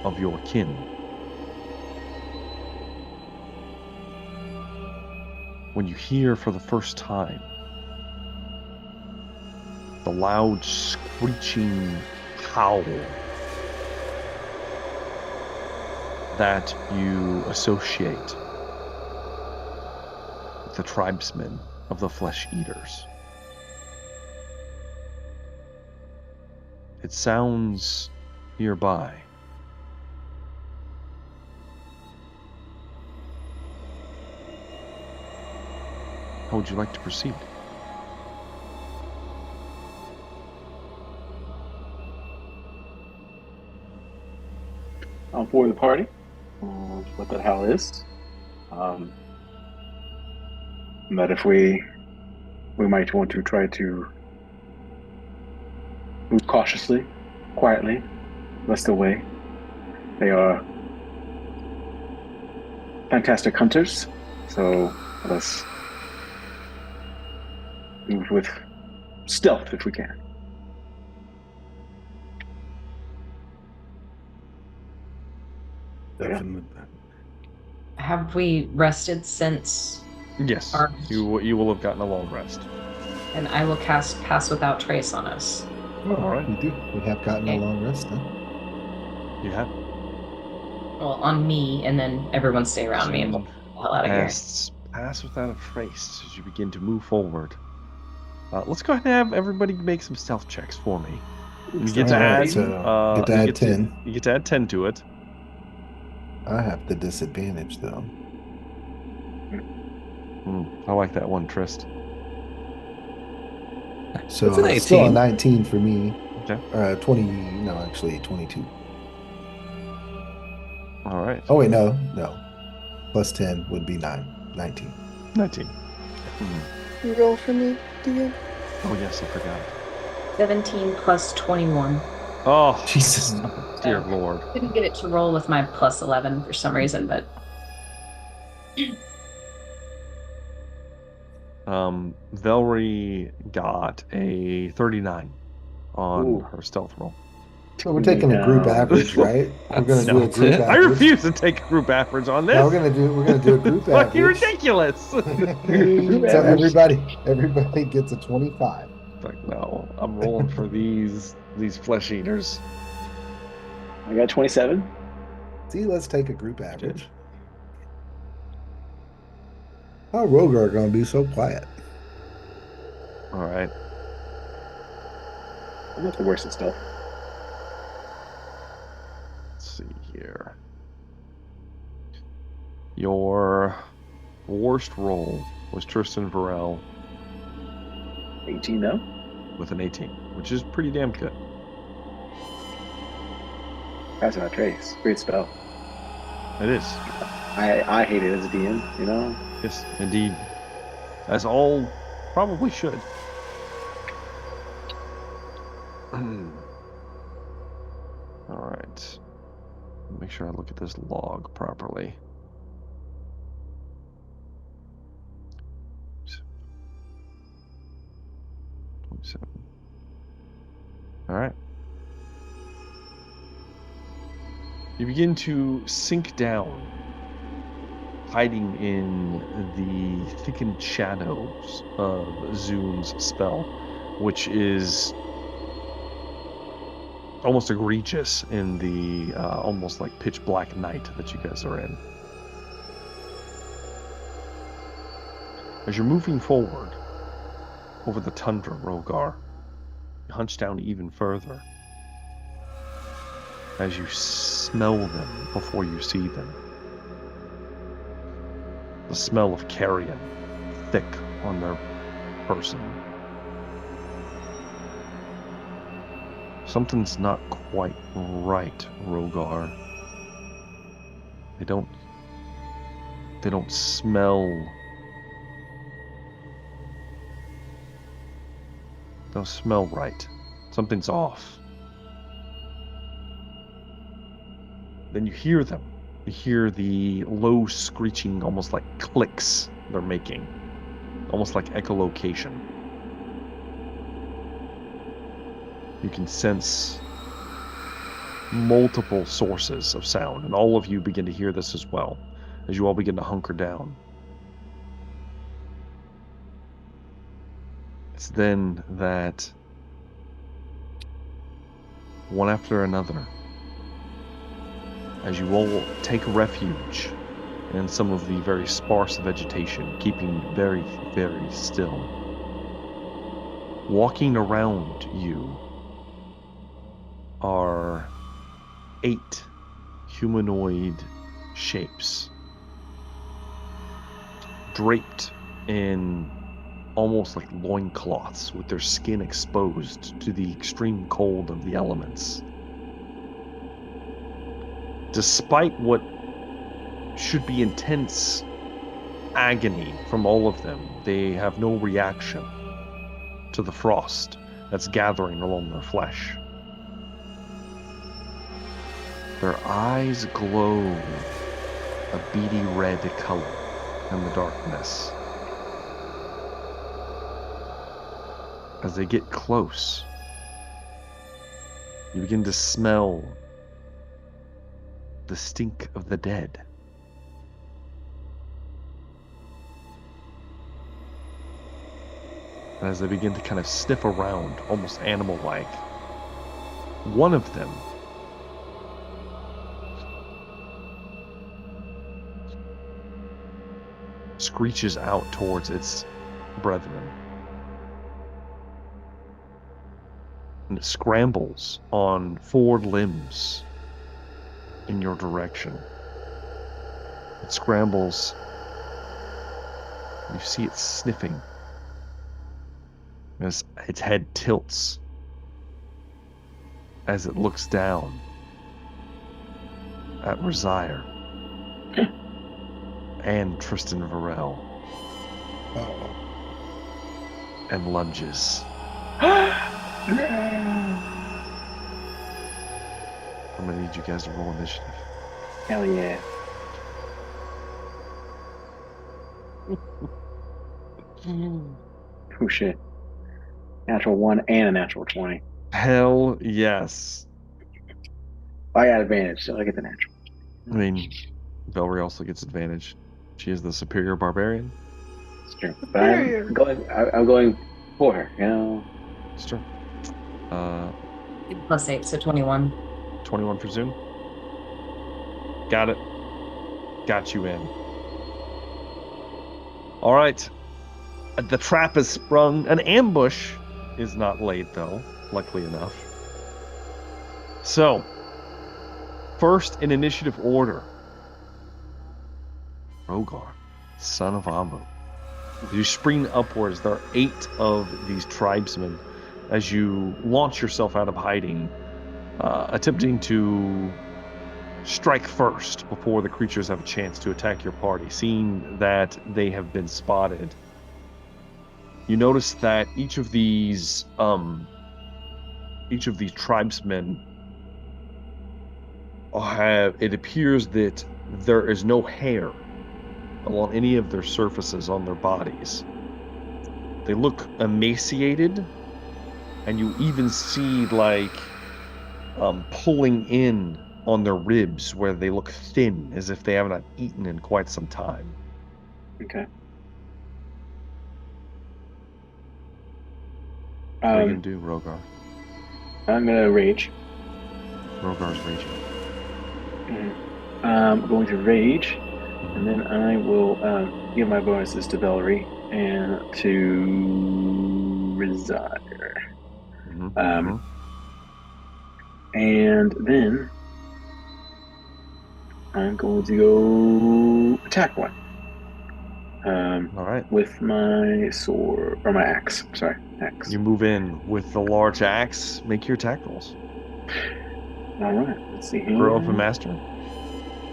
Speaker 1: of your kin. When you hear for the first time the loud screeching howl that you associate with the tribesmen of the Flesh Eaters. It sounds nearby. How would you like to proceed?
Speaker 4: I'm for the party. What the hell is? But if we might want to try to move cautiously, quietly, rest away. They are fantastic hunters, so let us move with stealth if we can.
Speaker 2: Definitely.
Speaker 3: Have we rested since?
Speaker 1: Yes,
Speaker 3: Our-
Speaker 1: you will have gotten a long rest.
Speaker 3: And I will cast Pass Without Trace on us.
Speaker 2: Oh,
Speaker 1: All right.
Speaker 2: We do. We have gotten
Speaker 3: Okay.
Speaker 2: a long rest, huh?
Speaker 1: You have
Speaker 3: Well, on me, and then everyone stay around me and we'll get the hell out of here.
Speaker 1: pass without a trace as you begin to move forward. Let's go ahead and have everybody make some stealth checks for me. You get to
Speaker 2: All right,
Speaker 1: add.
Speaker 2: so get to add 10.
Speaker 1: You get to add 10 to it.
Speaker 2: I have the disadvantage, though.
Speaker 1: I like that one, Trist.
Speaker 2: So
Speaker 6: It's an
Speaker 2: it's still a
Speaker 6: 18.
Speaker 2: 19 for me.
Speaker 1: Okay.
Speaker 2: 20, no, actually 22.
Speaker 1: All right.
Speaker 2: Oh, wait, no. Plus 10 would be 19.
Speaker 1: 19.
Speaker 5: You roll for me, DM?
Speaker 1: Oh yes, I forgot.
Speaker 3: 17 plus 21.
Speaker 1: Oh
Speaker 2: Jesus.
Speaker 1: dear Lord.
Speaker 3: Didn't get it to roll with my plus 11 for some reason, but
Speaker 1: Velree got a 39 on
Speaker 4: Ooh.
Speaker 1: her stealth roll.
Speaker 2: So we're taking a group average, right? We're gonna do a
Speaker 6: That's
Speaker 2: group
Speaker 6: it.
Speaker 2: average.
Speaker 1: I refuse to take a group average on this.
Speaker 2: No, we're gonna do a group
Speaker 1: Fucking
Speaker 2: average.
Speaker 1: ridiculous.
Speaker 2: So everybody gets a 25.
Speaker 1: Like, no, I'm rolling for these flesh eaters.
Speaker 4: I got 27.
Speaker 2: See, let's take a group average. How Rogar gonna be so quiet?
Speaker 1: All right.
Speaker 4: I'm not the worst at stuff.
Speaker 1: Let's see here. Your worst roll was Tristan Varel
Speaker 4: 18 though.
Speaker 1: with an 18, which is pretty damn good.
Speaker 4: Pass Without Trace. Great spell.
Speaker 1: It is.
Speaker 4: I hate it as a DM, you know?
Speaker 1: Yes, indeed. As all probably should. All right. Make sure I look at this log properly. All right. You begin to sink down, hiding in the thickened shadows of Zoon's spell, which is almost egregious in the almost like pitch black night that you guys are in. As you're moving forward over the tundra, Rogar, you hunch down even further as you smell them before you see them. The smell of carrion thick on their person. Something's not quite right, Rogar. They don't smell. Don't smell right. Something's off. Then you hear them. You hear the low screeching, almost like clicks they're making. Almost like echolocation. You can sense multiple sources of sound, and all of you begin to hear this as well, as you all begin to hunker down. It's then that, one after another, as you all take refuge in some of the very sparse vegetation, keeping very, very still, walking around you are 8 humanoid shapes, draped in almost like loincloths, with their skin exposed to the extreme cold of the elements. Despite what should be intense agony from all of them, they have no reaction to the frost that's gathering along their flesh. Their eyes glow a beady red color in the darkness. As they get close, you begin to smell the stink of the dead. And as they begin to kind of sniff around, almost animal-like, one of them screeches out towards its brethren. And it scrambles on 4 limbs in your direction. It scrambles. You see it sniffing as its head tilts as it looks down at Razire and Tristan Varel and lunges. I'm gonna need you guys to roll initiative.
Speaker 4: Hell yeah. Oh shit. Natural 1 and a natural 20.
Speaker 1: Hell yes.
Speaker 4: I got advantage, so I get the natural.
Speaker 1: I mean, Velree also gets advantage. She is the superior barbarian.
Speaker 4: It's true. But I'm going for her, you know.
Speaker 1: It's true.
Speaker 3: +8, so 21.
Speaker 1: 21 for Zoom. Got it. Got you in. All right. The trap is sprung. An ambush is not laid, though, luckily enough. So, first in initiative order, Rogar, son of Amu. You spring upwards. There are 8 of these tribesmen as you launch yourself out of hiding, attempting to strike first before the creatures have a chance to attack your party. Seeing that they have been spotted, you notice that each of these tribesmen have, it appears that there is no hair along any of their surfaces on their bodies. They look emaciated, and you even see like pulling in on their ribs where they look thin, as if they haven't eaten in quite some time.
Speaker 4: Okay.
Speaker 1: What are you gonna do, Rogar?
Speaker 4: I'm gonna rage.
Speaker 1: Rogar's raging.
Speaker 4: I'm going to rage, and then I will give my bonuses to Velree and to Resire. And then I'm going to go attack one.
Speaker 1: All right.
Speaker 4: With my sword, or my axe. Sorry, axe.
Speaker 1: You move in with the large axe. Make your attack rolls.
Speaker 4: All right. Let's see here.
Speaker 1: Great Weapon Master.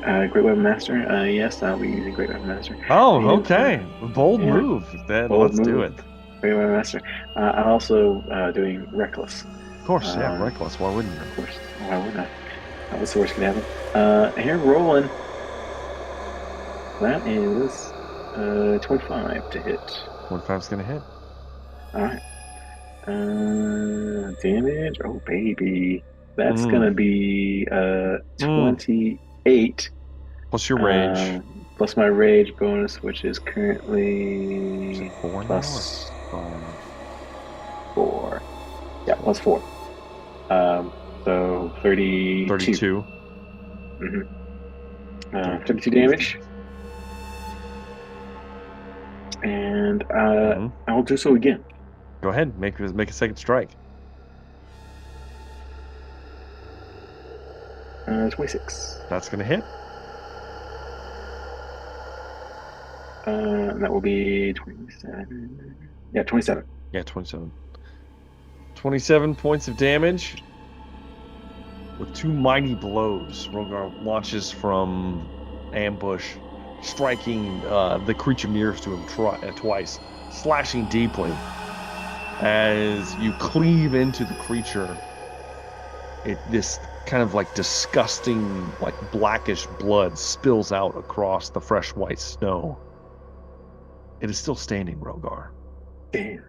Speaker 4: Great Weapon Master. Yes, I'll be using Great Weapon Master.
Speaker 1: Oh,
Speaker 4: And,
Speaker 1: okay. Bold move. Then
Speaker 4: bold
Speaker 1: let's do
Speaker 4: move.
Speaker 1: it.
Speaker 4: Great Weapon Master. I'm also doing Reckless.
Speaker 1: Of course, yeah, Reckless. Why wouldn't you?
Speaker 4: Of course. Why wouldn't I? What's the worst can happen? Here, rolling. That is 25 to hit.
Speaker 1: 25's gonna hit.
Speaker 4: All right. Damage. Oh, baby. That's gonna be 28.
Speaker 1: Plus your rage.
Speaker 4: Plus my rage bonus, which is currently
Speaker 1: Is it 4
Speaker 4: plus
Speaker 1: now?
Speaker 4: 4. Yeah, plus 4. So 32.
Speaker 1: 32.
Speaker 4: 32 damage. And I'll do so again.
Speaker 1: Go ahead, make a second strike.
Speaker 4: 26.
Speaker 1: That's gonna hit.
Speaker 4: And that will be 27. Yeah, 27.
Speaker 1: Yeah, 27. 27 points of damage. With 2 mighty blows, Rogar launches from ambush, striking the creature nearest to him twice, slashing deeply. As you cleave into the creature, this kind of like disgusting, like blackish blood spills out across the fresh white snow. It is still standing, Rogar.
Speaker 4: Damn.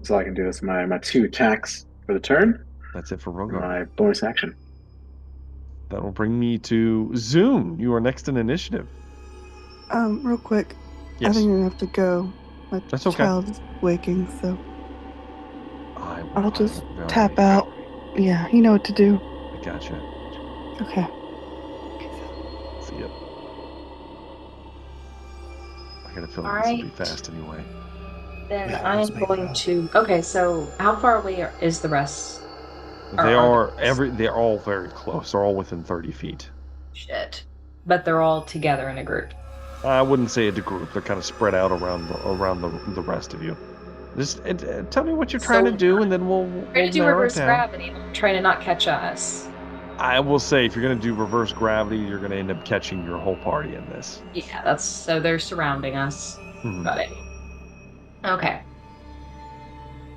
Speaker 4: So I can do this. My 2 attacks for the turn.
Speaker 1: That's it for Rogar.
Speaker 4: My bonus action.
Speaker 1: That will bring me to Zoom. You are next in initiative.
Speaker 5: Real quick.
Speaker 1: Yes.
Speaker 5: I think I'm gonna have to go. My
Speaker 1: That's okay.
Speaker 5: child is waking, so I'll just
Speaker 1: Velree.
Speaker 5: tap out. Yeah, you know what to do.
Speaker 1: I gotcha.
Speaker 5: Okay.
Speaker 1: See ya. I got a feeling
Speaker 3: All
Speaker 1: this will be
Speaker 3: right.
Speaker 1: fast anyway.
Speaker 3: Then
Speaker 2: Yeah,
Speaker 3: I'm
Speaker 2: let's make it
Speaker 3: going
Speaker 2: up.
Speaker 3: to. Okay, so how far away is the rest?
Speaker 1: They're all very close. They're all within 30 feet.
Speaker 3: Shit. But they're all together in a group.
Speaker 1: I wouldn't say it's a group. They're kind of spread out around the rest of you. Just tell me what you're trying to do, and then we'll
Speaker 3: Trying to do
Speaker 1: narrow it
Speaker 3: reverse
Speaker 1: down.
Speaker 3: gravity, trying to not catch us.
Speaker 1: I will say, if you're going to do reverse gravity, you're going to end up catching your whole party in this.
Speaker 3: Yeah, that's so they're surrounding us.
Speaker 1: Mhm.
Speaker 3: Got it. Okay.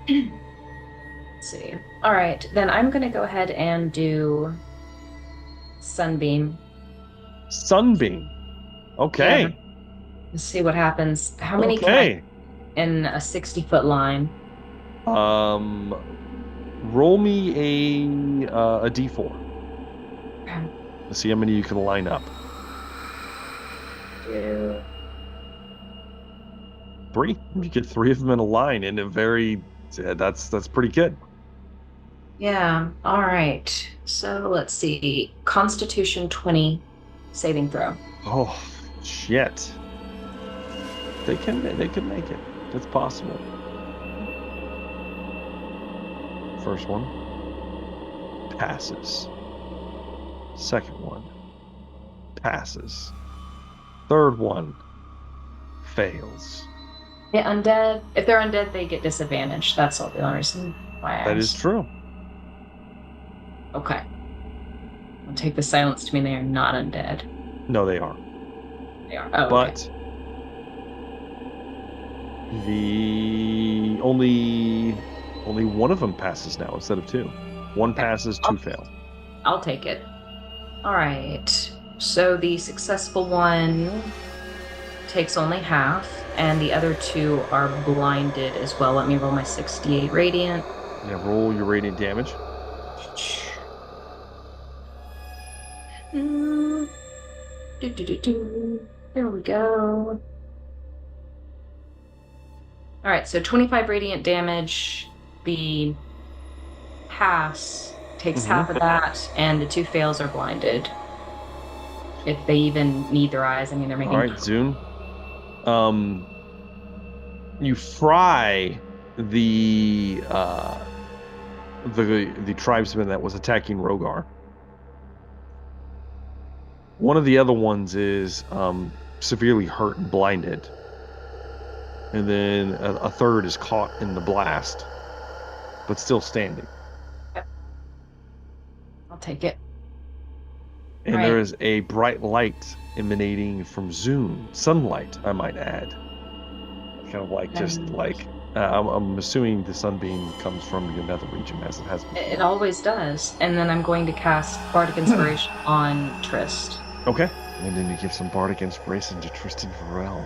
Speaker 3: Let's see. All right, then I'm gonna go ahead and do Sunbeam.
Speaker 1: Sunbeam. Okay.
Speaker 3: Yeah. Let's see what happens. How many
Speaker 1: Okay.
Speaker 3: can I, in a 60-foot line?
Speaker 1: Roll me a d4.
Speaker 3: Okay.
Speaker 1: Let's see how many you can line up. 3. You get 3 of them in a line in a very. That's pretty good.
Speaker 3: Yeah. All right. So let's see. Constitution 20 saving throw.
Speaker 1: Oh shit! They can make it. It's possible. First one passes. Second one passes. Third one fails.
Speaker 3: Yeah, undead. If they're undead, they get disadvantage. That's all the only reason why I
Speaker 1: That is
Speaker 3: asked.
Speaker 1: true.
Speaker 3: Okay. take the silence to mean they are not undead.
Speaker 1: No, they are.
Speaker 3: They are. Oh,
Speaker 1: But the only one of them passes now instead of 2. One passes, 2 fail.
Speaker 3: I'll take it. All right. So the successful one takes only half, and the other 2 are blinded as well. Let me roll my 68 radiant.
Speaker 1: Yeah, roll your radiant damage.
Speaker 3: There we go. All right, so 25 radiant damage. The pass takes half of that, and the 2 fails are blinded. If they even need their eyes, I mean, they're making.
Speaker 1: All right, Zune. You fry the tribesman that was attacking Rogar. One of the other ones is severely hurt and blinded. And then a third is caught in the blast, but still standing.
Speaker 3: I'll take it.
Speaker 1: And there is a bright light emanating from Zune. Sunlight, I might add. Kind of like, just like, I'm assuming the sunbeam comes from the nether region as it has before.
Speaker 3: It always does. And then I'm going to cast Bardic Inspiration on Trist.
Speaker 1: Okay. And then you give some Bardic Inspiration to Tristan Varel.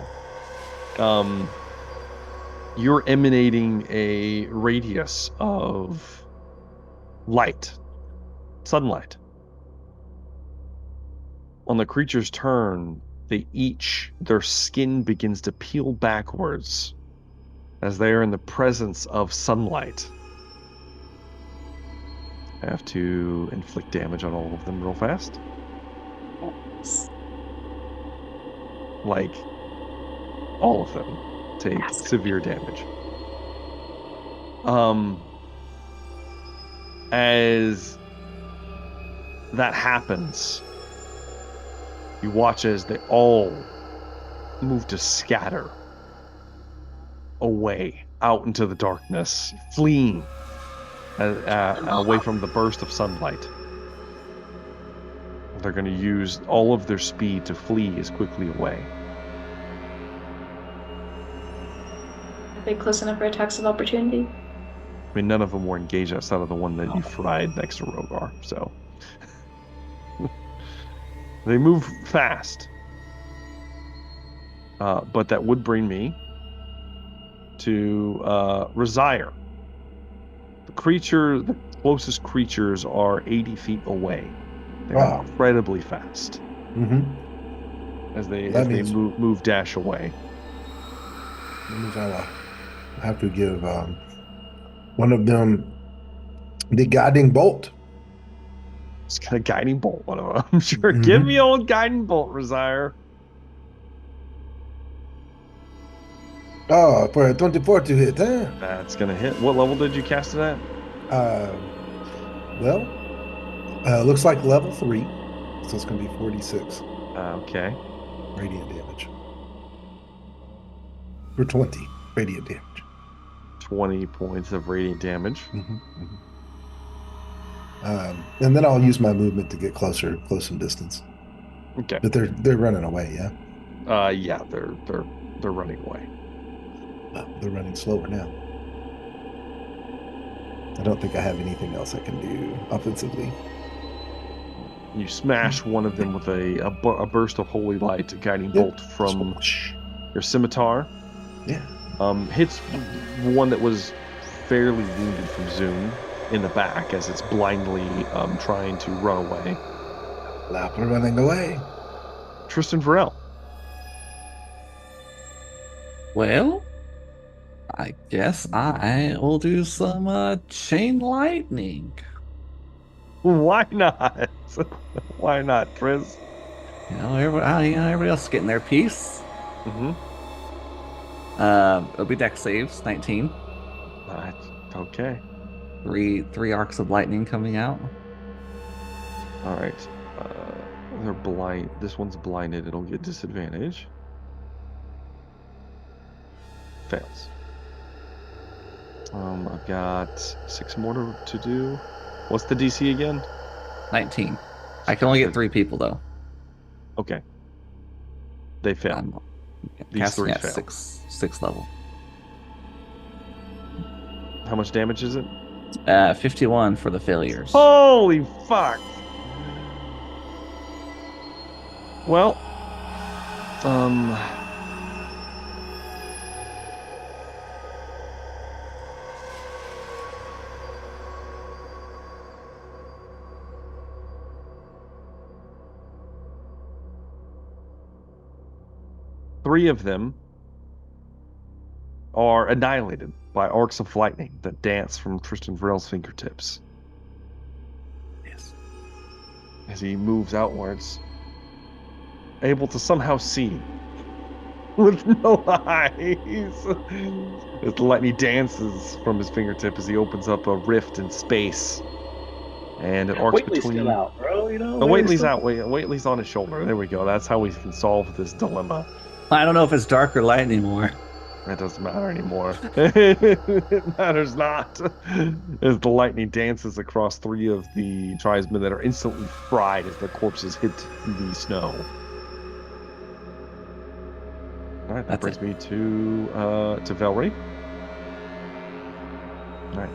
Speaker 1: You're emanating a radius of light, sunlight. On the creature's turn, their skin begins to peel backwards as they are in the presence of sunlight. I have to inflict damage on all of them real fast. Like, all of them take severe damage. As that happens, you watch as they all move to scatter away out into the darkness, fleeing away from the burst of sunlight. They're going to use all of their speed to flee as quickly away.
Speaker 3: Are they close enough for attacks of opportunity?
Speaker 1: I mean, none of them were engaged outside of the one that you fried next to Rogar, so... They move fast. But that would bring me to Resire. The closest creatures are 80 feet away. They're incredibly fast.
Speaker 2: Mm-hmm.
Speaker 1: As they move dash away.
Speaker 2: I have to give one of them the guiding bolt.
Speaker 1: It's got a guiding bolt, one of them. I'm sure. Mm-hmm. Give me old guiding bolt, Resire.
Speaker 2: Oh, for a 24 to hit, huh?
Speaker 1: That's gonna hit. What level did you cast it at?
Speaker 2: Looks like level 3, so it's gonna be 46.
Speaker 1: Okay.
Speaker 2: Radiant damage. For 20 radiant damage.
Speaker 1: 20 points of radiant damage.
Speaker 2: Mm-hmm, mm-hmm. And then I'll use my movement to get close in distance.
Speaker 1: Okay.
Speaker 2: But they're running away, yeah?
Speaker 1: Yeah, they're running away.
Speaker 2: They're running slower now. I don't think I have anything else I can do offensively.
Speaker 1: You smash one of them with a burst of holy light, a guiding bolt from your scimitar.
Speaker 2: Yeah.
Speaker 1: Hits one that was fairly wounded from Zune in the back as it's blindly trying to run away.
Speaker 2: Lapper running away.
Speaker 1: Tristan Varel.
Speaker 6: Well, I guess I will do some chain lightning.
Speaker 1: Why not? Why not, Triz?
Speaker 6: Everybody else is getting their piece.
Speaker 1: Mm-hmm.
Speaker 6: It'll be dex saves, 19.
Speaker 1: Okay.
Speaker 6: Three arcs of lightning coming out.
Speaker 1: All right. They're blind. This one's blinded. It'll get disadvantage. Fails. I've got 6 more to do. What's the DC again?
Speaker 6: 19. I can only get 3 people though.
Speaker 1: Okay. They fail.
Speaker 6: I'm
Speaker 1: These
Speaker 6: casting
Speaker 1: 3
Speaker 6: at
Speaker 1: fail.
Speaker 6: 6th level.
Speaker 1: How much damage is it?
Speaker 6: 51 for the failures.
Speaker 1: Holy fuck! Well, 3 of them are annihilated by arcs of lightning that dance from Tristan Varel's fingertips.
Speaker 6: Yes.
Speaker 1: As he moves outwards, able to somehow see with no eyes. As the lightning dances from his fingertip as he opens up a rift in space. And it arcs
Speaker 4: Waitley's
Speaker 1: between...
Speaker 4: still out, bro. You know.
Speaker 1: Oh, Waitley's out. Waitley's on his shoulder. There we go. That's how we can solve this dilemma.
Speaker 6: I don't know if it's dark or light anymore.
Speaker 1: That doesn't matter anymore. It matters not. As the lightning dances across 3 of the tribesmen that are instantly fried as their corpses hit the snow. All right, that brings me to Velree. All right,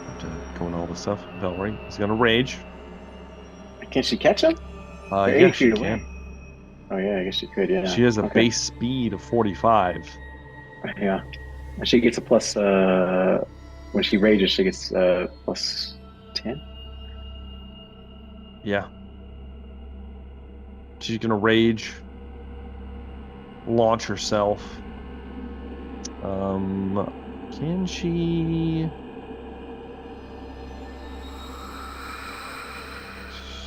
Speaker 1: have to go into all this stuff. Velree is gonna rage.
Speaker 4: Can she catch him?
Speaker 1: Yeah, she can.
Speaker 4: Oh yeah, I guess she could. Yeah.
Speaker 1: She has a base speed of 45.
Speaker 4: Yeah, and she gets a plus. When she rages, she gets plus 10.
Speaker 1: Yeah. She's gonna rage. Launch herself. Can she?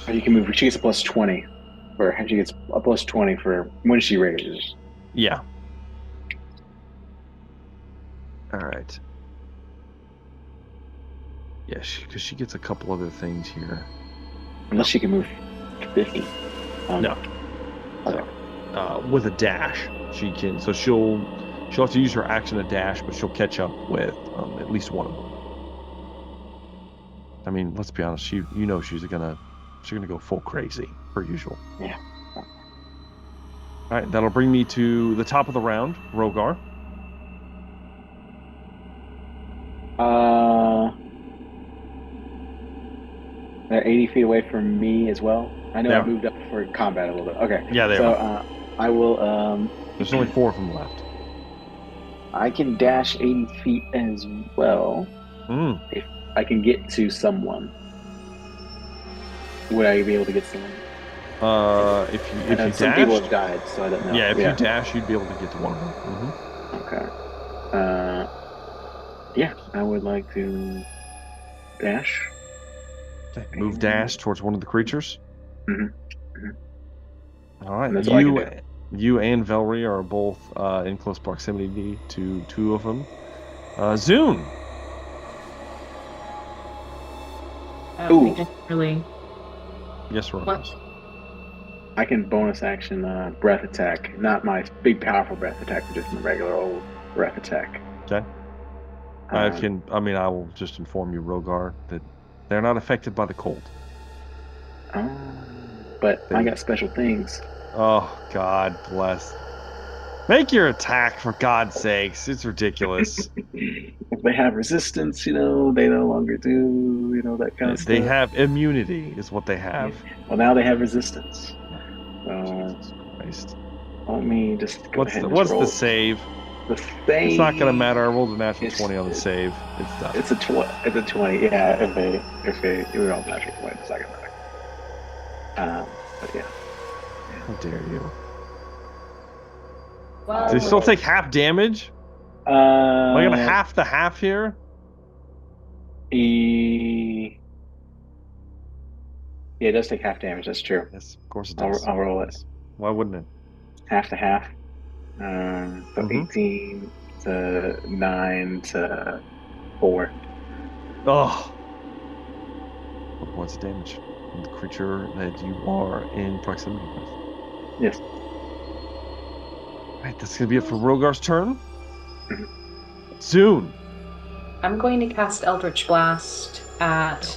Speaker 4: You can move. She gets a plus 20, or she gets a plus 20 for when she rages.
Speaker 1: Yeah. All right. Yeah, because she gets a couple other things here.
Speaker 4: Unless she can move to 50.
Speaker 1: No.
Speaker 4: Okay.
Speaker 1: With a dash, she can. So she'll have to use her action to dash, but she'll catch up with at least one of them. I mean, let's be honest. She's gonna go full crazy per usual.
Speaker 4: Yeah.
Speaker 1: All right, that'll bring me to the top of the round, Rogar.
Speaker 4: They're 80 feet away from me as well. I know
Speaker 1: Yeah.
Speaker 4: I moved up for combat a little bit. Okay.
Speaker 1: Yeah, they
Speaker 4: are. I will.
Speaker 1: There's only 4 of them left.
Speaker 4: I can dash 80 feet as well. If I can get to someone. Would I be able to get someone?
Speaker 1: If you
Speaker 4: some
Speaker 1: dash,
Speaker 4: people have died, so I don't know.
Speaker 1: Yeah, if you dash, you'd be able to get to one of them.
Speaker 4: Okay. Yeah, I would like to dash.
Speaker 1: Okay. Move dash towards one of the creatures. All right.
Speaker 4: That's all I can do.
Speaker 1: You and Velree are both in close proximity to 2 of them. Zune.
Speaker 4: Ooh.
Speaker 3: Really.
Speaker 1: Yes, Rogar.
Speaker 3: What?
Speaker 4: I can bonus action breath attack. Not my big powerful breath attack, but just my regular old breath attack.
Speaker 1: Okay. I will just inform you, Rogar, that they're not affected by the cold.
Speaker 4: But I got special things.
Speaker 1: Oh, God bless. Make your attack, for God's sakes. It's ridiculous.
Speaker 4: If they have resistance, they no longer do, that kind of stuff.
Speaker 1: They have immunity, is what they have.
Speaker 4: Well, now they have resistance.
Speaker 1: Jesus Christ.
Speaker 4: Let me just go ahead and
Speaker 1: What's
Speaker 4: roll.
Speaker 1: the save?
Speaker 4: The save.
Speaker 1: It's not going to matter. I rolled a natural 20 on the save. It's done.
Speaker 4: It's a 20. Yeah, if they roll a natural 20, it's not going to matter. But yeah.
Speaker 1: How dare you?
Speaker 3: Well,
Speaker 1: Do they still take half damage? Am I going to half the half here?
Speaker 4: Yeah, it does take half damage. That's true.
Speaker 1: Yes, of course it does.
Speaker 4: I'll roll it.
Speaker 1: Why wouldn't it?
Speaker 4: Half to half. So 18 to 9 to 4.
Speaker 1: Oh. 4 points of damage from the creature that you are in proximity with.
Speaker 4: Yes.
Speaker 1: Alright, that's going to be it for Rogar's turn. Zune.
Speaker 3: I'm going to cast Eldritch Blast at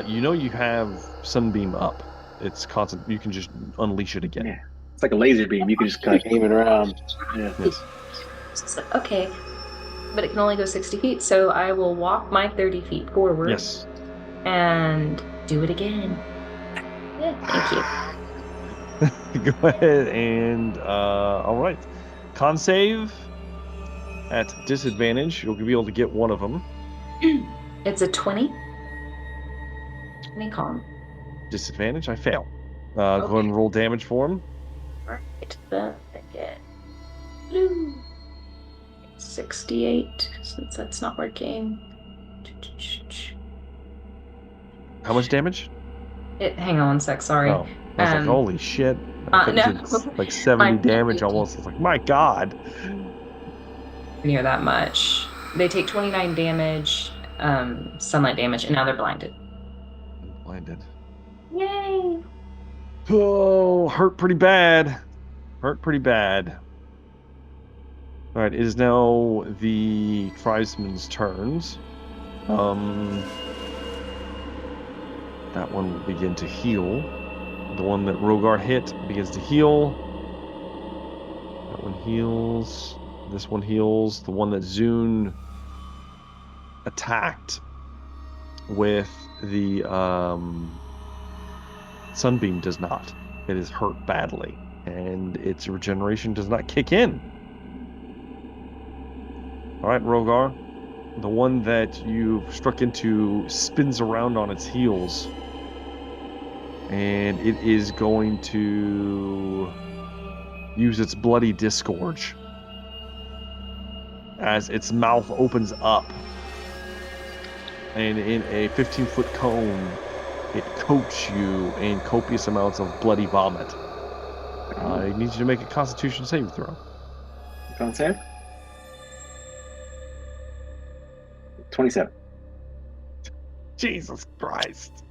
Speaker 1: You have sunbeam up. It's constant. You can just unleash it again.
Speaker 4: Yeah. It's like a laser beam. You can just kind of aim it around. Yeah.
Speaker 1: Yes.
Speaker 3: Okay, but it can only go 60 feet, so I will walk my 30 feet forward.
Speaker 1: Yes.
Speaker 3: And do it again. Yeah, thank
Speaker 1: you. Go ahead and all right. Con save at disadvantage. You'll be able to get one of them.
Speaker 3: It's a 20. 20 con.
Speaker 1: Disadvantage. I fail. Go ahead and roll damage for him.
Speaker 3: Alright, then I get 68, since that's not working.
Speaker 1: How much damage?
Speaker 3: Hang on one sec, sorry.
Speaker 1: Oh, I was like, holy shit. I
Speaker 3: no.
Speaker 1: Did like 70 damage almost. I was like, my god.
Speaker 3: Near that much. They take 29 damage, sunlight damage, and now they're blinded.
Speaker 1: Blinded.
Speaker 3: Yay!
Speaker 1: Oh, hurt pretty bad. Hurt pretty bad. All right, it is now the tribesmen's turns. That one will begin to heal. The one that Rogar hit begins to heal. That one heals. This one heals. The one that Zune attacked with the sunbeam does not. It is hurt badly, and its regeneration does not kick in. All right, Rogar. The one that you've struck into spins around on its heels, and it is going to use its bloody disgorge as its mouth opens up, and in a 15-foot cone, it coats you in copious amounts of bloody vomit. I need you to make a Constitution saving throw.
Speaker 4: Con save? 27.
Speaker 1: Jesus Christ.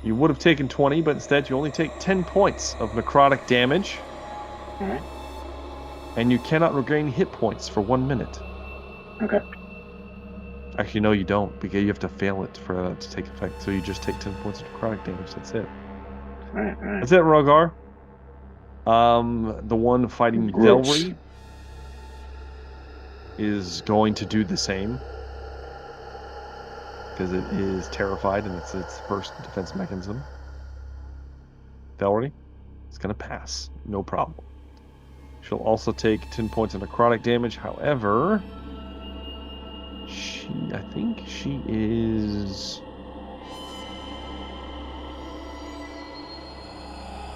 Speaker 1: You would have taken 20, but instead you only take 10 points of necrotic damage.
Speaker 4: All right.
Speaker 1: And you cannot regain hit points for 1 minute.
Speaker 4: Okay.
Speaker 1: Actually, no, you don't, because you have to fail it for that to take effect. So you just take 10 points of necrotic damage. That's it.
Speaker 4: All right.
Speaker 1: That's it, Rogar. The one fighting Velree is going to do the same, because it is terrified and it's its first defense mechanism. Velree is going to pass, no problem. She'll also take 10 points of necrotic damage. However, I think she is...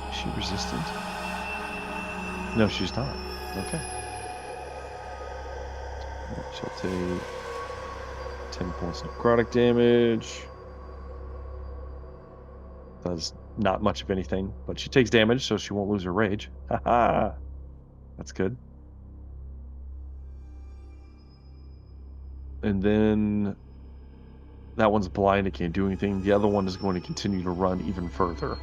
Speaker 1: Is she resistant? No, she's not. Okay. She'll take 10 points of necrotic damage. Does not much of anything, but she takes damage, so she won't lose her rage. Haha. That's good. And then that one's blind, it can't do anything. The other one is going to continue to run even further,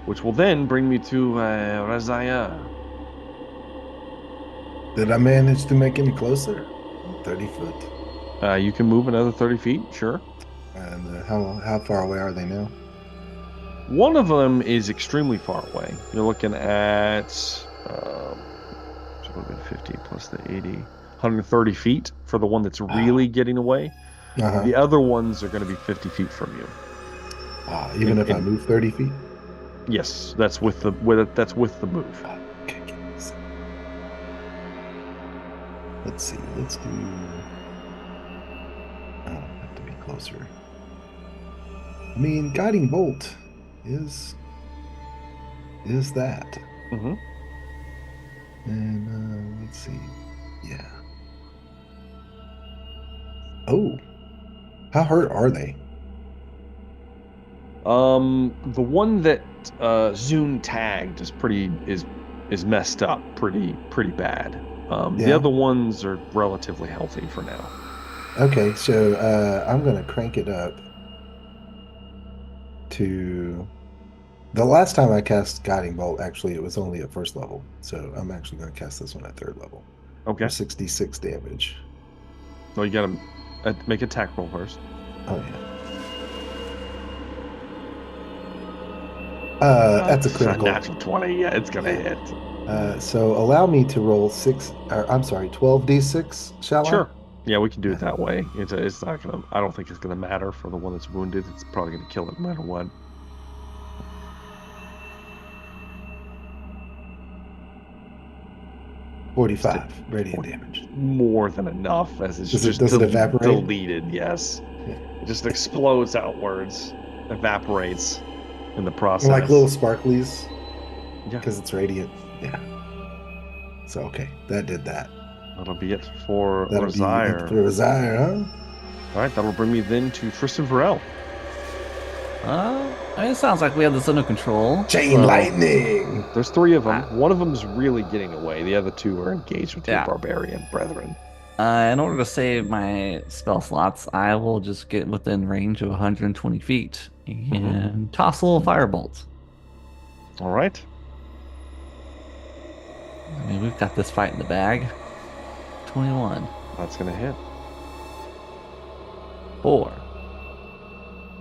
Speaker 1: which will then bring me to Razaya.
Speaker 2: Did I manage to make any closer? 30 foot.
Speaker 1: You can move another 30 feet, sure.
Speaker 2: And how far away are they now?
Speaker 1: One of them is extremely far away. You're looking at so it would have been 50 plus the 80, 130 feet for the one that's really getting away.
Speaker 2: Uh-huh.
Speaker 1: The other ones are going to be 50 feet from you.
Speaker 2: Even if I move 30 feet?
Speaker 1: Yes, that's with the move.
Speaker 2: Okay. Let's see. Let's do. I have to be closer. I mean, guiding bolt is that.
Speaker 1: Mm-hmm.
Speaker 2: And let's see. Yeah. Oh, how hurt are they?
Speaker 1: The one that Zune tagged is messed up pretty bad. The other ones are relatively healthy for now.
Speaker 2: Okay, so I'm gonna crank it up to the last time I cast Guiding Bolt. Actually, it was only at first level, so I'm actually gonna cast this one at third level.
Speaker 1: Okay.
Speaker 2: For 66 damage.
Speaker 1: Oh, you got make attack roll first.
Speaker 2: Oh yeah. That's a critical.
Speaker 1: Natural 20. Yeah, it's gonna hit.
Speaker 2: So allow me to roll 12d6, shall
Speaker 1: Sure. Yeah, we can do it that way. It's not gonna. I don't think it's gonna matter for the one that's wounded. It's probably gonna kill it no matter what.
Speaker 2: 45 radiant damage.
Speaker 1: More than enough, as it's
Speaker 2: Does
Speaker 1: just
Speaker 2: it evaporate?
Speaker 1: deleted. Yes,
Speaker 2: Yeah.
Speaker 1: it just explodes outwards, evaporates in the process.
Speaker 2: Like little sparklies.
Speaker 1: Yeah,
Speaker 2: because it's radiant. Yeah. So okay, that did that.
Speaker 1: That'll be it for
Speaker 2: That'll
Speaker 1: Rosier.
Speaker 2: be it for Rosier, huh?
Speaker 1: All right, that'll bring me then to Tristan Varel.
Speaker 6: It sounds like we have this under control.
Speaker 2: Chain lightning.
Speaker 1: There's 3 of them. One of them is really getting away. The other 2 are engaged with your barbarian brethren.
Speaker 6: In order to save my spell slots, I will just get within range of 120 feet and toss a little firebolt.
Speaker 1: All right.
Speaker 6: I mean, we've got this fight in the bag. 21.
Speaker 1: That's going to hit.
Speaker 6: 4.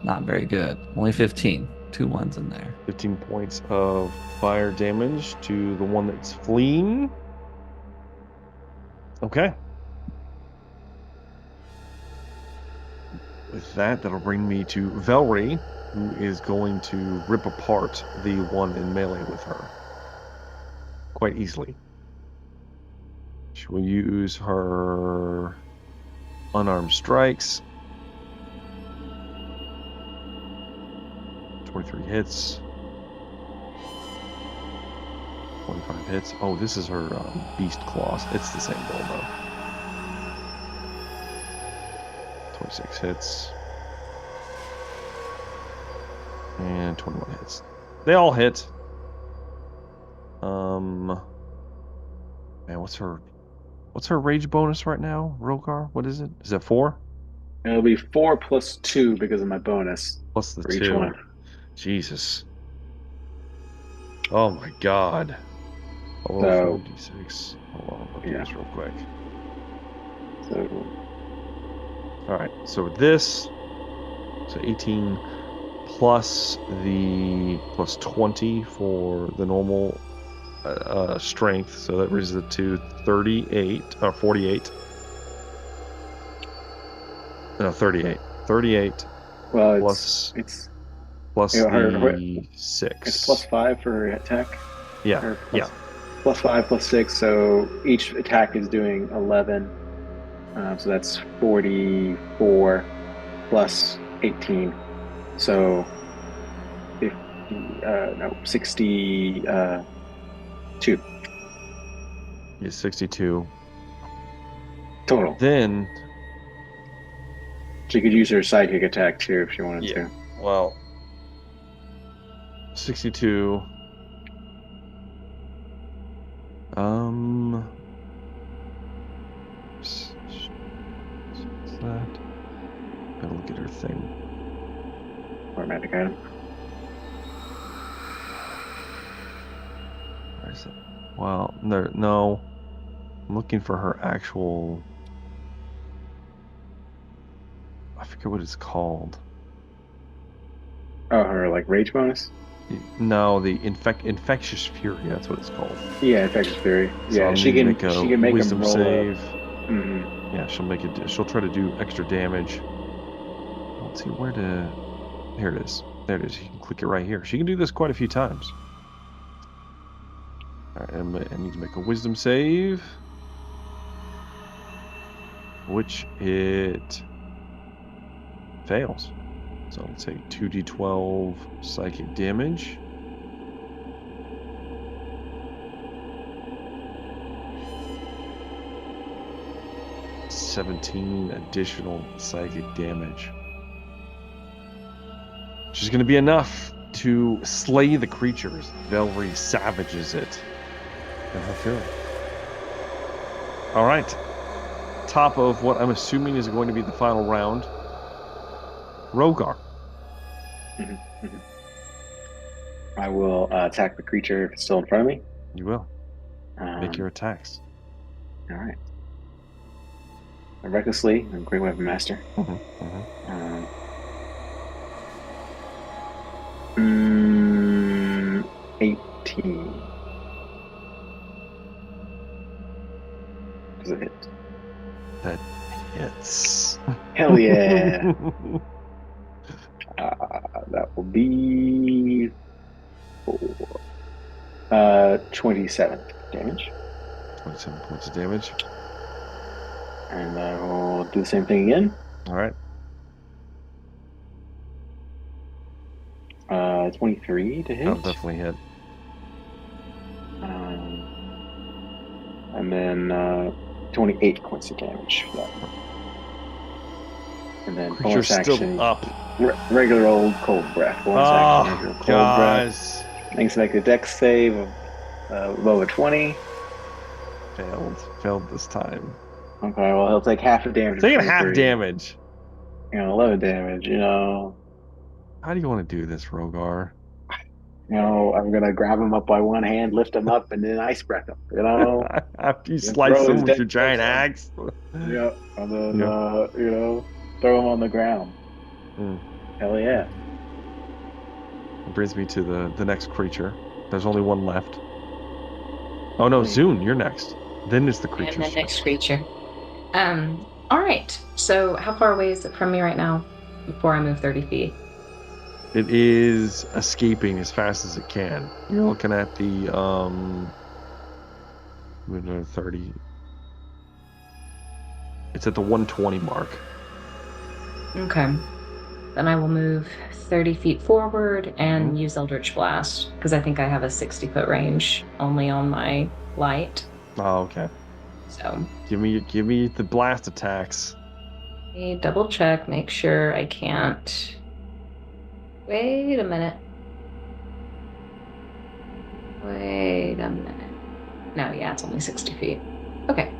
Speaker 6: Not very good. Only 15. 2 ones in there.
Speaker 1: 15 points of fire damage to the one that's fleeing. Okay. With that, that'll bring me to Velree, who is going to rip apart the one in melee with her. Quite easily. She will use her unarmed strikes. 23 hits. 25 hits. Oh, this is her beast claws. It's the same build though. 26 hits. And 21 hits. They all hit. Man, what's her rage bonus right now, Rogar? What is it? Is that 4?
Speaker 4: It'll be 4 plus 2 because of my bonus.
Speaker 1: Plus the
Speaker 4: for
Speaker 1: 2.
Speaker 4: each one.
Speaker 1: Jesus. Oh my god. Oh,
Speaker 4: So-
Speaker 1: 4d6. Hold on, I'll do
Speaker 4: Yeah.
Speaker 1: this real quick.
Speaker 4: So
Speaker 1: Alright, so this, 18 plus the plus 20 for the normal strength, so that raises it to 48. No, 38. 38
Speaker 4: well,
Speaker 1: plus
Speaker 4: it's
Speaker 1: plus
Speaker 4: you know,
Speaker 1: the 6.
Speaker 4: it's plus 5 for attack.
Speaker 1: Yeah,
Speaker 4: Or
Speaker 1: yeah.
Speaker 4: Plus 5 plus 6, so each attack is doing 11. So that's 44 plus 18. So 62.
Speaker 1: Yeah, 62.
Speaker 4: Total.
Speaker 1: Then,
Speaker 4: She could use her sidekick attack too if she wanted
Speaker 1: Yeah.
Speaker 4: to.
Speaker 1: well, 62. What's that? Gotta look at her thing.
Speaker 4: Or magic item.
Speaker 1: Where is it? Well, no. I'm looking for her actual. I forget what it's called.
Speaker 4: Oh, her like rage bonus?
Speaker 1: No, the infectious fury. That's what it's called.
Speaker 4: Yeah, infectious fury.
Speaker 1: So
Speaker 4: Yeah,
Speaker 1: I'll
Speaker 4: she
Speaker 1: need to
Speaker 4: can make him
Speaker 1: wisdom
Speaker 4: roll
Speaker 1: save.
Speaker 4: Mm-hmm.
Speaker 1: Yeah, she'll make it. She'll try to do extra damage. Let's see where to. Here it is. There it is. You can click it right here. She can do this quite a few times. All right, I need to make a wisdom save, which it fails. So let's say 2d12 psychic damage. $17 additional psychic damage. Which is going to be enough to slay the creatures. Velree savages it in her fury. All right. Top of what I'm assuming is going to be the final round. Rogar.
Speaker 4: I will attack the creature if it's still in front of me.
Speaker 1: You will. Make your attacks.
Speaker 4: All right. recklessly. A great weapon master.
Speaker 1: Mhm, mhm.
Speaker 4: 18. Does it hit?
Speaker 1: That hits.
Speaker 4: Hell yeah. That will be 27 damage.
Speaker 1: 27 points of damage.
Speaker 4: And I will do the same thing again.
Speaker 1: All right.
Speaker 4: 23 to
Speaker 1: That'll
Speaker 4: hit.
Speaker 1: definitely hit.
Speaker 4: And then 28 points of damage for that. And then
Speaker 1: Creature's
Speaker 4: bonus
Speaker 1: still
Speaker 4: action,
Speaker 1: up.
Speaker 4: regular old cold breath. Bonus action, regular cold breath.
Speaker 1: Guys.
Speaker 4: Makes make a dex save of above a 20.
Speaker 1: Failed this time.
Speaker 4: Okay, well, he'll take half the damage.
Speaker 1: Taking half damage.
Speaker 4: 11 damage,
Speaker 1: How do you want to do this, Rogar?
Speaker 4: I'm going to grab him up by one hand, lift him up, and then ice breath him,
Speaker 1: After you
Speaker 4: And
Speaker 1: slice
Speaker 4: throw
Speaker 1: him
Speaker 4: his
Speaker 1: with your
Speaker 4: dead
Speaker 1: giant
Speaker 4: legs
Speaker 1: axe.
Speaker 4: Yeah, and then,
Speaker 1: Yeah.
Speaker 4: throw him on the ground.
Speaker 1: Mm.
Speaker 4: Hell yeah.
Speaker 1: It brings me to the next creature. There's only one left. Oh no, Zune, you're next. Then it's the creature.
Speaker 3: And the next creature. All right. So how far away is it from me right now before I move 30 feet?
Speaker 1: It is escaping as fast as it can. You're looking at the 30. It's at the 120 mark.
Speaker 3: Okay. Then I will move 30 feet forward and use Eldritch Blast because I think I have a 60-foot range only on my light.
Speaker 1: Oh, okay.
Speaker 3: So
Speaker 1: Give me the blast attacks.
Speaker 3: let me double check, make sure I can't. Wait a minute. Wait a minute. No, yeah, it's only 60 feet. Okay.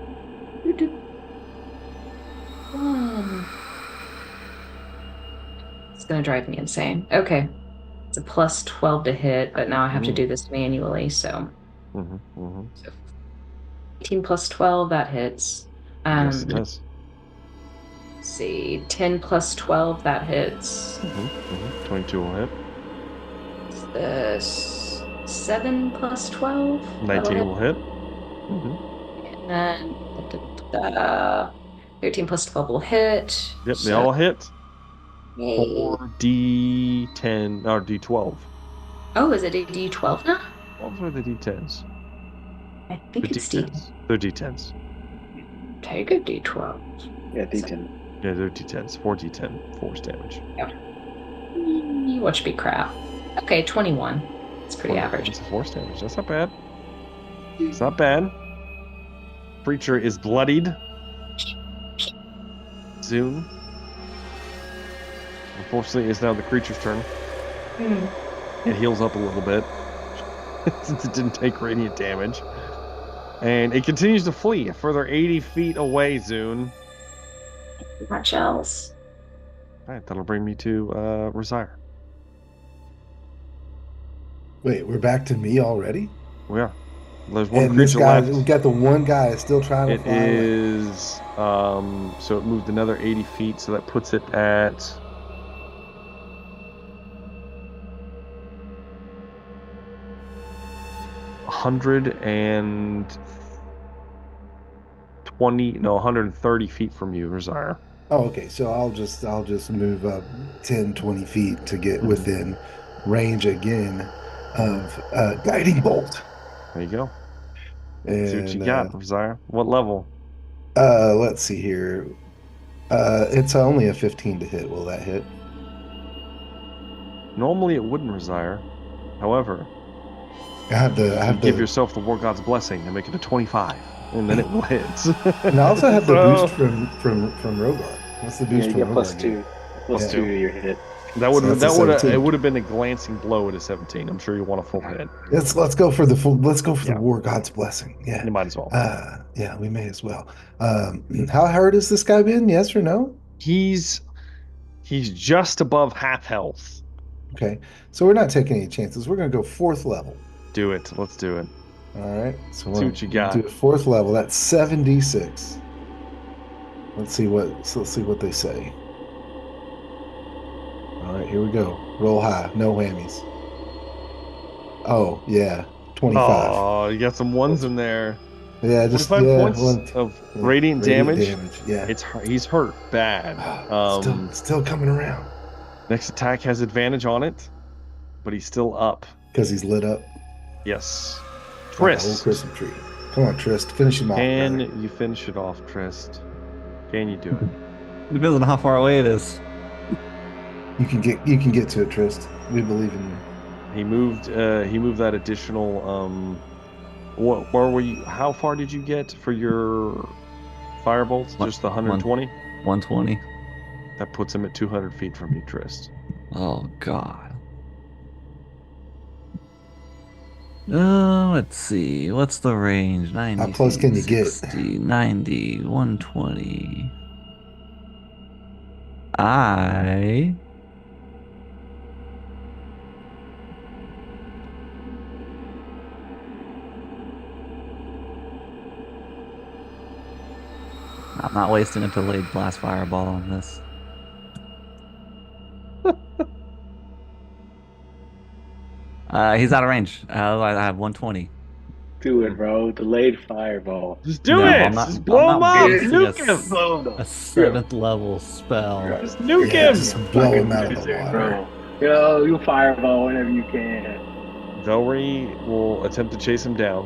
Speaker 3: It's going to drive me insane. Okay. It's a plus 12 to hit, but now I have to do this manually, so. So 18 plus 12, that hits.
Speaker 1: Yes, it does.
Speaker 3: Let's see. 10 plus 12, that hits.
Speaker 1: 22 will hit.
Speaker 3: The 7 plus 12.
Speaker 1: 19 will hit.
Speaker 3: And then 13 plus 12 will hit.
Speaker 1: Yep,
Speaker 3: so,
Speaker 1: they all hit.
Speaker 3: Yay.
Speaker 1: 4d10 or d12.
Speaker 3: Oh, is it a d12 now?
Speaker 1: What were the d10s?
Speaker 3: I think it's
Speaker 1: d10s. They're d10s.
Speaker 3: Take a d12.
Speaker 4: Yeah, D10.
Speaker 1: Yeah, they're d10s. 4d10 force damage.
Speaker 3: Yeah. Watch me crap. Okay, 21. It's pretty average.
Speaker 1: It's a force damage. That's not bad. It's not bad. Creature is bloodied. Zune. Unfortunately, it's now the creature's turn. It heals up a little bit since it didn't take radiant damage. And it continues to flee a further 80 feet away, Zune.
Speaker 3: Much else.
Speaker 1: All right, that'll bring me to Rosire.
Speaker 2: Wait, we're back to me already?
Speaker 1: We are. There's one
Speaker 2: And
Speaker 1: creature
Speaker 2: this guy,
Speaker 1: left.
Speaker 2: we got the one guy still trying to
Speaker 1: It
Speaker 2: fly away.
Speaker 1: is, so it moved another 80 feet, so that puts it at 130 feet from you, Rosire.
Speaker 2: Oh, okay. So I'll just move up 10, 20 feet to get within range again of guiding bolt.
Speaker 1: There you go.
Speaker 2: And,
Speaker 1: See what you got, Rosire. What level?
Speaker 2: Let's see here. It's only a 15 to hit. Will that hit?
Speaker 1: Normally it wouldn't, Rosire. However,
Speaker 2: I have to
Speaker 1: give yourself the War God's blessing and make it a 25, and then it will hit.
Speaker 2: And I also have the boost from Rogar. What's the boost
Speaker 4: you
Speaker 2: from
Speaker 4: get
Speaker 2: Rogar?
Speaker 4: plus 2. Plus 2 to your hit.
Speaker 1: That would
Speaker 2: So that's a 17.
Speaker 1: it would have been a glancing blow at a 17. I'm sure you want a full hit.
Speaker 2: Let's go for the full. Let's go for the War God's blessing. Yeah,
Speaker 1: You might as well.
Speaker 2: yeah, we may as well. How hard has this guy been? Yes or no?
Speaker 1: He's just above half health.
Speaker 2: Okay, so we're not taking any chances. We're gonna go 4th level.
Speaker 1: Do it. Let's do it.
Speaker 2: All right. So
Speaker 1: See what you got.
Speaker 2: Do it 4th level. That's 7d6. Let's see what they say. All right, here we go. Roll high, no whammies. Oh yeah, 25.
Speaker 1: Oh, you got some ones in there.
Speaker 2: Yeah, just
Speaker 1: 25 points
Speaker 2: yeah,
Speaker 1: of radiant damage.
Speaker 2: Yeah,
Speaker 1: He's hurt bad.
Speaker 2: Still coming around
Speaker 1: Next attack has advantage on it, but he's still up.
Speaker 2: because he's lit up
Speaker 1: Yes.
Speaker 2: like a whole
Speaker 1: Trist.
Speaker 2: Christmas tree. Come on, Trist, finish him off.
Speaker 1: Can
Speaker 2: Brother.
Speaker 1: you finish it off, Trist? Can you do it?
Speaker 6: Depends on how far away it is.
Speaker 2: You can get to it, Trist. We believe in you.
Speaker 1: He moved that additional where were you? How far did you get for your firebolts? Just the 120?
Speaker 6: 120.
Speaker 1: That puts him at 200 feet from you, Trist.
Speaker 6: Oh god. Let's see. What's the range? 90.
Speaker 2: How close can you
Speaker 6: 60,
Speaker 2: get?
Speaker 6: 90, 120. I'm not wasting a delayed blast fireball on this. He's out of range. I have 120.
Speaker 4: Do it, bro. Delayed fireball.
Speaker 1: Just do
Speaker 6: No,
Speaker 1: it!
Speaker 6: I'm not-
Speaker 1: Just blow
Speaker 6: I'm
Speaker 1: him
Speaker 6: not
Speaker 1: up!
Speaker 6: wasting
Speaker 1: Nuke
Speaker 6: a
Speaker 1: him!
Speaker 6: A 7th level spell.
Speaker 1: Just nuke
Speaker 2: Yeah,
Speaker 1: him!
Speaker 2: just blow him out of the
Speaker 4: Wizard,
Speaker 2: water.
Speaker 4: bro. Yo, you fireball whenever you can.
Speaker 1: Velree will attempt to chase him down.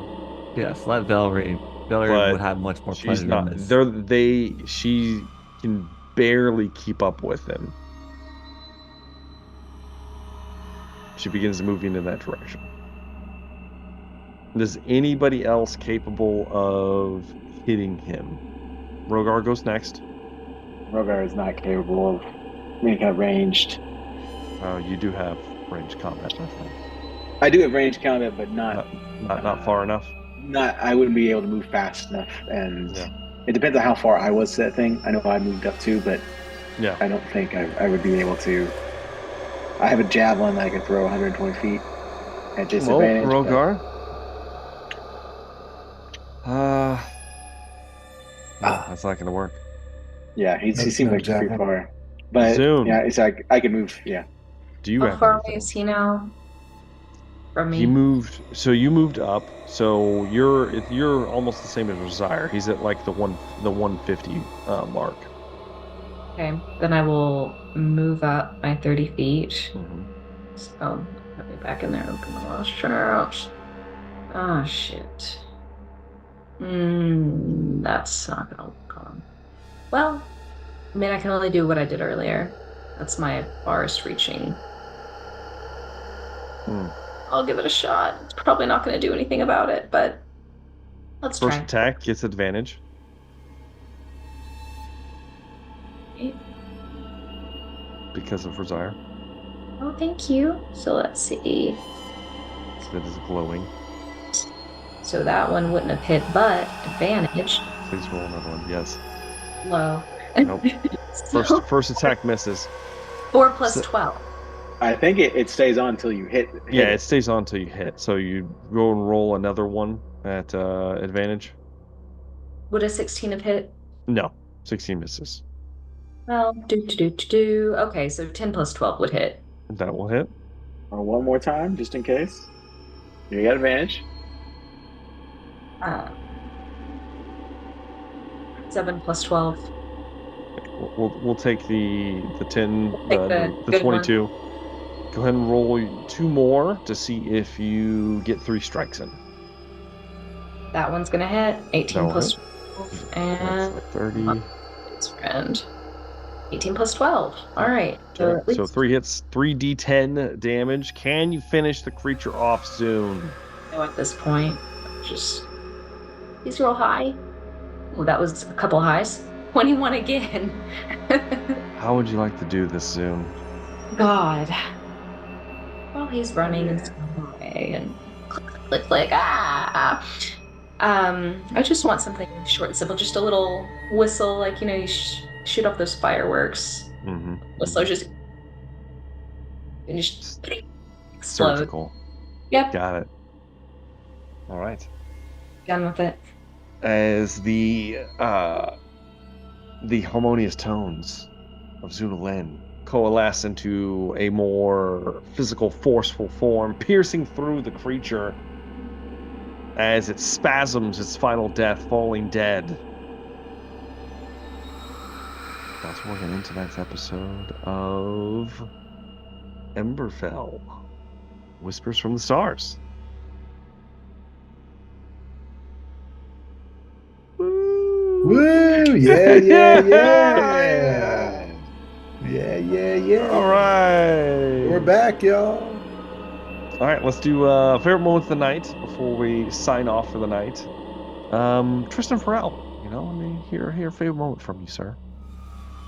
Speaker 6: Yes, let Velree.
Speaker 1: But
Speaker 6: Velree would have much more
Speaker 1: She's
Speaker 6: pleasure
Speaker 1: not.
Speaker 6: in this.
Speaker 1: She can barely keep up with him. She begins moving in that direction. Is anybody else capable of hitting him? Rogar goes next.
Speaker 4: Rogar is not capable of any kind of ranged.
Speaker 1: You do have ranged combat, I think.
Speaker 4: I do have ranged combat, but not
Speaker 1: far enough.
Speaker 4: I wouldn't be able to move fast enough, and
Speaker 1: Yeah.
Speaker 4: it depends on how far I was to that thing. I know I moved up too, but
Speaker 1: Yeah.
Speaker 4: I don't think I would be able to. I have a javelin that I can throw 120 feet at disadvantage.
Speaker 1: Well, Rogar. That's not gonna work.
Speaker 4: Yeah, he
Speaker 2: That's
Speaker 4: seems
Speaker 2: no
Speaker 4: like he's pretty
Speaker 2: javelin.
Speaker 4: far. But
Speaker 1: Zune.
Speaker 4: yeah, it's like I can move. Yeah,
Speaker 1: Do you
Speaker 3: How
Speaker 1: have
Speaker 3: far away
Speaker 1: anything?
Speaker 3: is he now from me?
Speaker 1: He moved. So you moved up. So you're almost the same as Desire. He's at like the 150 mark.
Speaker 3: Okay, then I will move up my 30 feet.
Speaker 1: Mm-hmm.
Speaker 3: So, put me back in there. Open the last chart. Oh, shit. That's not gonna work on. Well, I mean, I can only do what I did earlier. That's my farthest reaching. I'll give it a shot. It's probably not going to do anything about it, but let's
Speaker 1: First
Speaker 3: try.
Speaker 1: attack gets advantage.
Speaker 3: Okay.
Speaker 1: Because of Desire.
Speaker 3: Oh, thank you. So let's see.
Speaker 1: So that is glowing.
Speaker 3: So that one wouldn't have hit, but advantage.
Speaker 1: Please roll another one. Yes.
Speaker 3: Low.
Speaker 1: Nope.
Speaker 3: So,
Speaker 1: First attack misses.
Speaker 3: 4 plus
Speaker 1: So-
Speaker 3: 12.
Speaker 4: I think it stays on until you hit.
Speaker 1: Yeah, it stays on until you hit. So you go and roll another one at advantage.
Speaker 3: Would a 16 have hit?
Speaker 1: No, 16 misses.
Speaker 3: Well, do. Okay, so 10 plus 12 would hit.
Speaker 1: That will hit.
Speaker 4: Or one more time, just in case. You got advantage.
Speaker 3: 7 plus 12.
Speaker 1: We'll take the 10,
Speaker 3: Take
Speaker 1: the
Speaker 3: good
Speaker 1: 22. Go ahead and roll 2 more to see if you get 3 strikes in.
Speaker 3: That one's gonna hit. 18
Speaker 1: That'll
Speaker 3: plus
Speaker 1: hit.
Speaker 3: 12.
Speaker 1: That's
Speaker 3: And
Speaker 1: like 30.
Speaker 3: his friend. 18 plus 12. All right. So,
Speaker 1: Okay,
Speaker 3: at least
Speaker 1: so 3 hits, 3d10 damage. Can you finish the creature off soon?
Speaker 3: I know at this point. Just please roll high. Oh, that was a couple highs. 21 again.
Speaker 1: How would you like to do this soon?
Speaker 3: God. Well, he's running and away and click. I just want something short and simple. Just a little whistle, like, you know, you shoot off those fireworks.
Speaker 1: Mm-hmm.
Speaker 3: Whistle just and just explode.
Speaker 1: Surgical.
Speaker 3: Yep,
Speaker 1: Got it. All right.
Speaker 3: done with it.
Speaker 1: As the the harmonious tones of Zunalen coalesce into a more physical, forceful form, piercing through the creature as it spasms its final death, falling dead. That's where we're getting into tonight's episode of Emberfell, Whispers from the Stars.
Speaker 2: Woo! Yeah, yeah, yeah. Yeah, yeah, yeah.
Speaker 1: All right.
Speaker 2: We're back, y'all.
Speaker 1: All right, let's do favorite moment of the night before we sign off for the night. Tristan Farrell, let me hear a favorite moment from you, sir.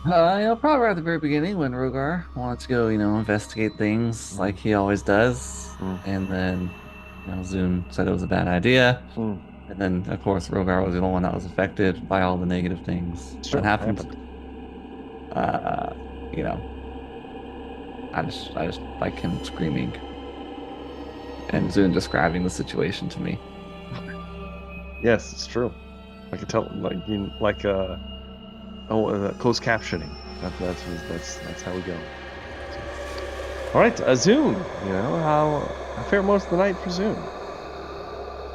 Speaker 6: Probably right at the very beginning when Rogar wanted to go, investigate things like he always does. And then, Zune said it was a bad idea. And then, of course, Rogar was the only one that was affected by all the negative things that happened. I just like him screaming and Zune describing the situation to me.
Speaker 1: Yes, it's true. I could tell, closed captioning. That's how we go. So. All right, Zune. How favorite most of the night for Zune?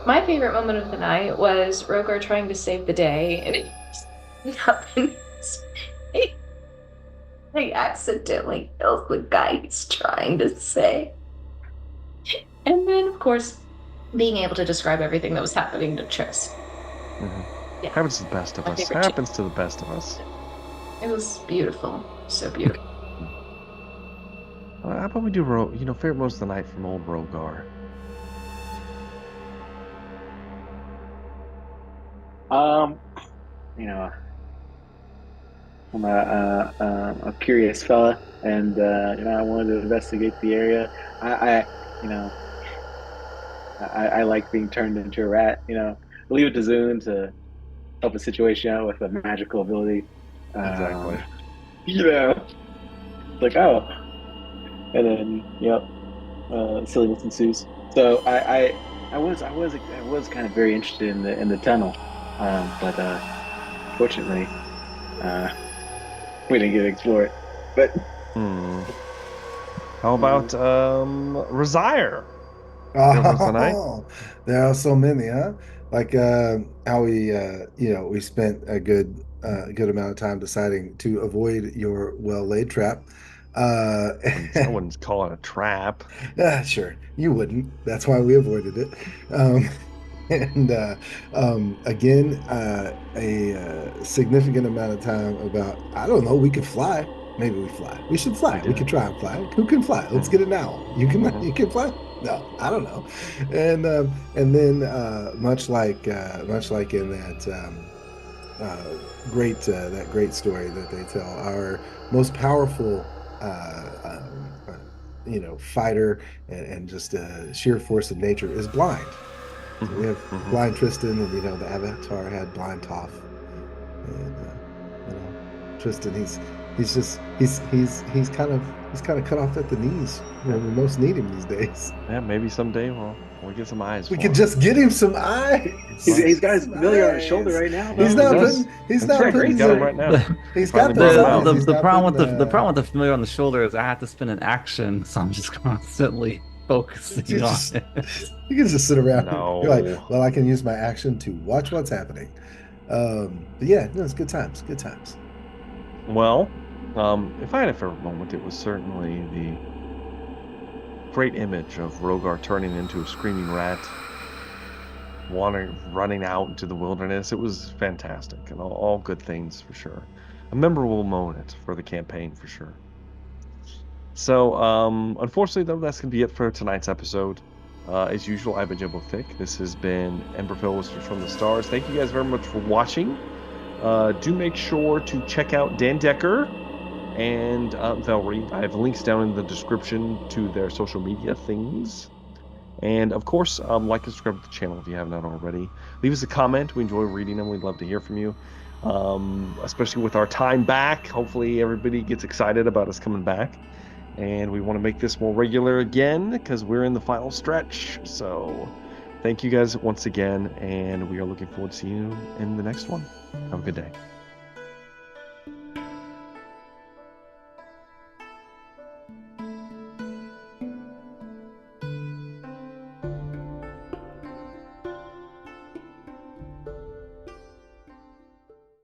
Speaker 3: My favorite moment of the night was Rogar trying to save the day, and it happens. He accidentally kills the guy he's trying to save. And then, of course, being able to describe everything that was happening to Tris.
Speaker 1: Yeah. Happens to the best of us. Happens to the best of us.
Speaker 3: It was beautiful. So beautiful.
Speaker 1: How about we do, favorite most of the night from old Rogar?
Speaker 4: I'm a curious fella, and I wanted to investigate the area. I like being turned into a rat. Leave it to Zune to help a situation out with a magical ability.
Speaker 1: Exactly.
Speaker 4: Like, oh, and then silliness ensues. So I was kind of very interested in the tunnel, but fortunately, we didn't get to explore it. But
Speaker 1: how about Resire?
Speaker 2: Oh, there are so many, huh? Like how we spent a good amount of time deciding to avoid your well-laid trap.
Speaker 1: I wouldn't call it a trap.
Speaker 2: Sure, you wouldn't. That's why we avoided it. And again, a significant amount of time about, I don't know, we could fly. Maybe we fly. We should fly. We could try and fly. Who can fly? Let's get it now. You can fly? No, I don't know. And then much like in that great story that they tell, our most powerful fighter and just sheer force of nature is blind. So we have blind Tristan, and the Avatar had blind Toph, and Tristan, he's kind of cut off at the knees when we most need him these days.
Speaker 1: Yeah, maybe someday we'll get some eyes.
Speaker 2: We could just get him some eyes.
Speaker 4: He's got his familiar on his shoulder right now.
Speaker 2: He's not putting
Speaker 1: got him right now.
Speaker 2: He's got
Speaker 6: the problem with the familiar on the shoulder is I have to spend an action, so I'm just constantly focusing on it.
Speaker 2: You can just sit around.
Speaker 1: No.
Speaker 2: You're like, well, I can use my action to watch what's happening. But yeah, no, it's good times. Good times.
Speaker 1: Well, if I had a favorite moment, it was certainly the great image of Rogar turning into a screaming rat, running out into the wilderness. It was fantastic, and all good things for sure. A memorable moment for the campaign for sure. So, unfortunately, though, that's going to be it for tonight's episode. As usual, I've been Jimbo Thick. This has been Emberfell Whispers from the Stars. Thank you guys very much for watching. Do make sure to check out Dan Decker and Velree. I have links down in the description to their social media things. And, of course, like and subscribe to the channel if you have not already. Leave us a comment. We enjoy reading them. We'd love to hear from you, especially with our time back. Hopefully everybody gets excited about us coming back. And we want to make this more regular again because we're in the final stretch. So thank you guys once again, and we are looking forward to seeing you in the next one. Have a good day.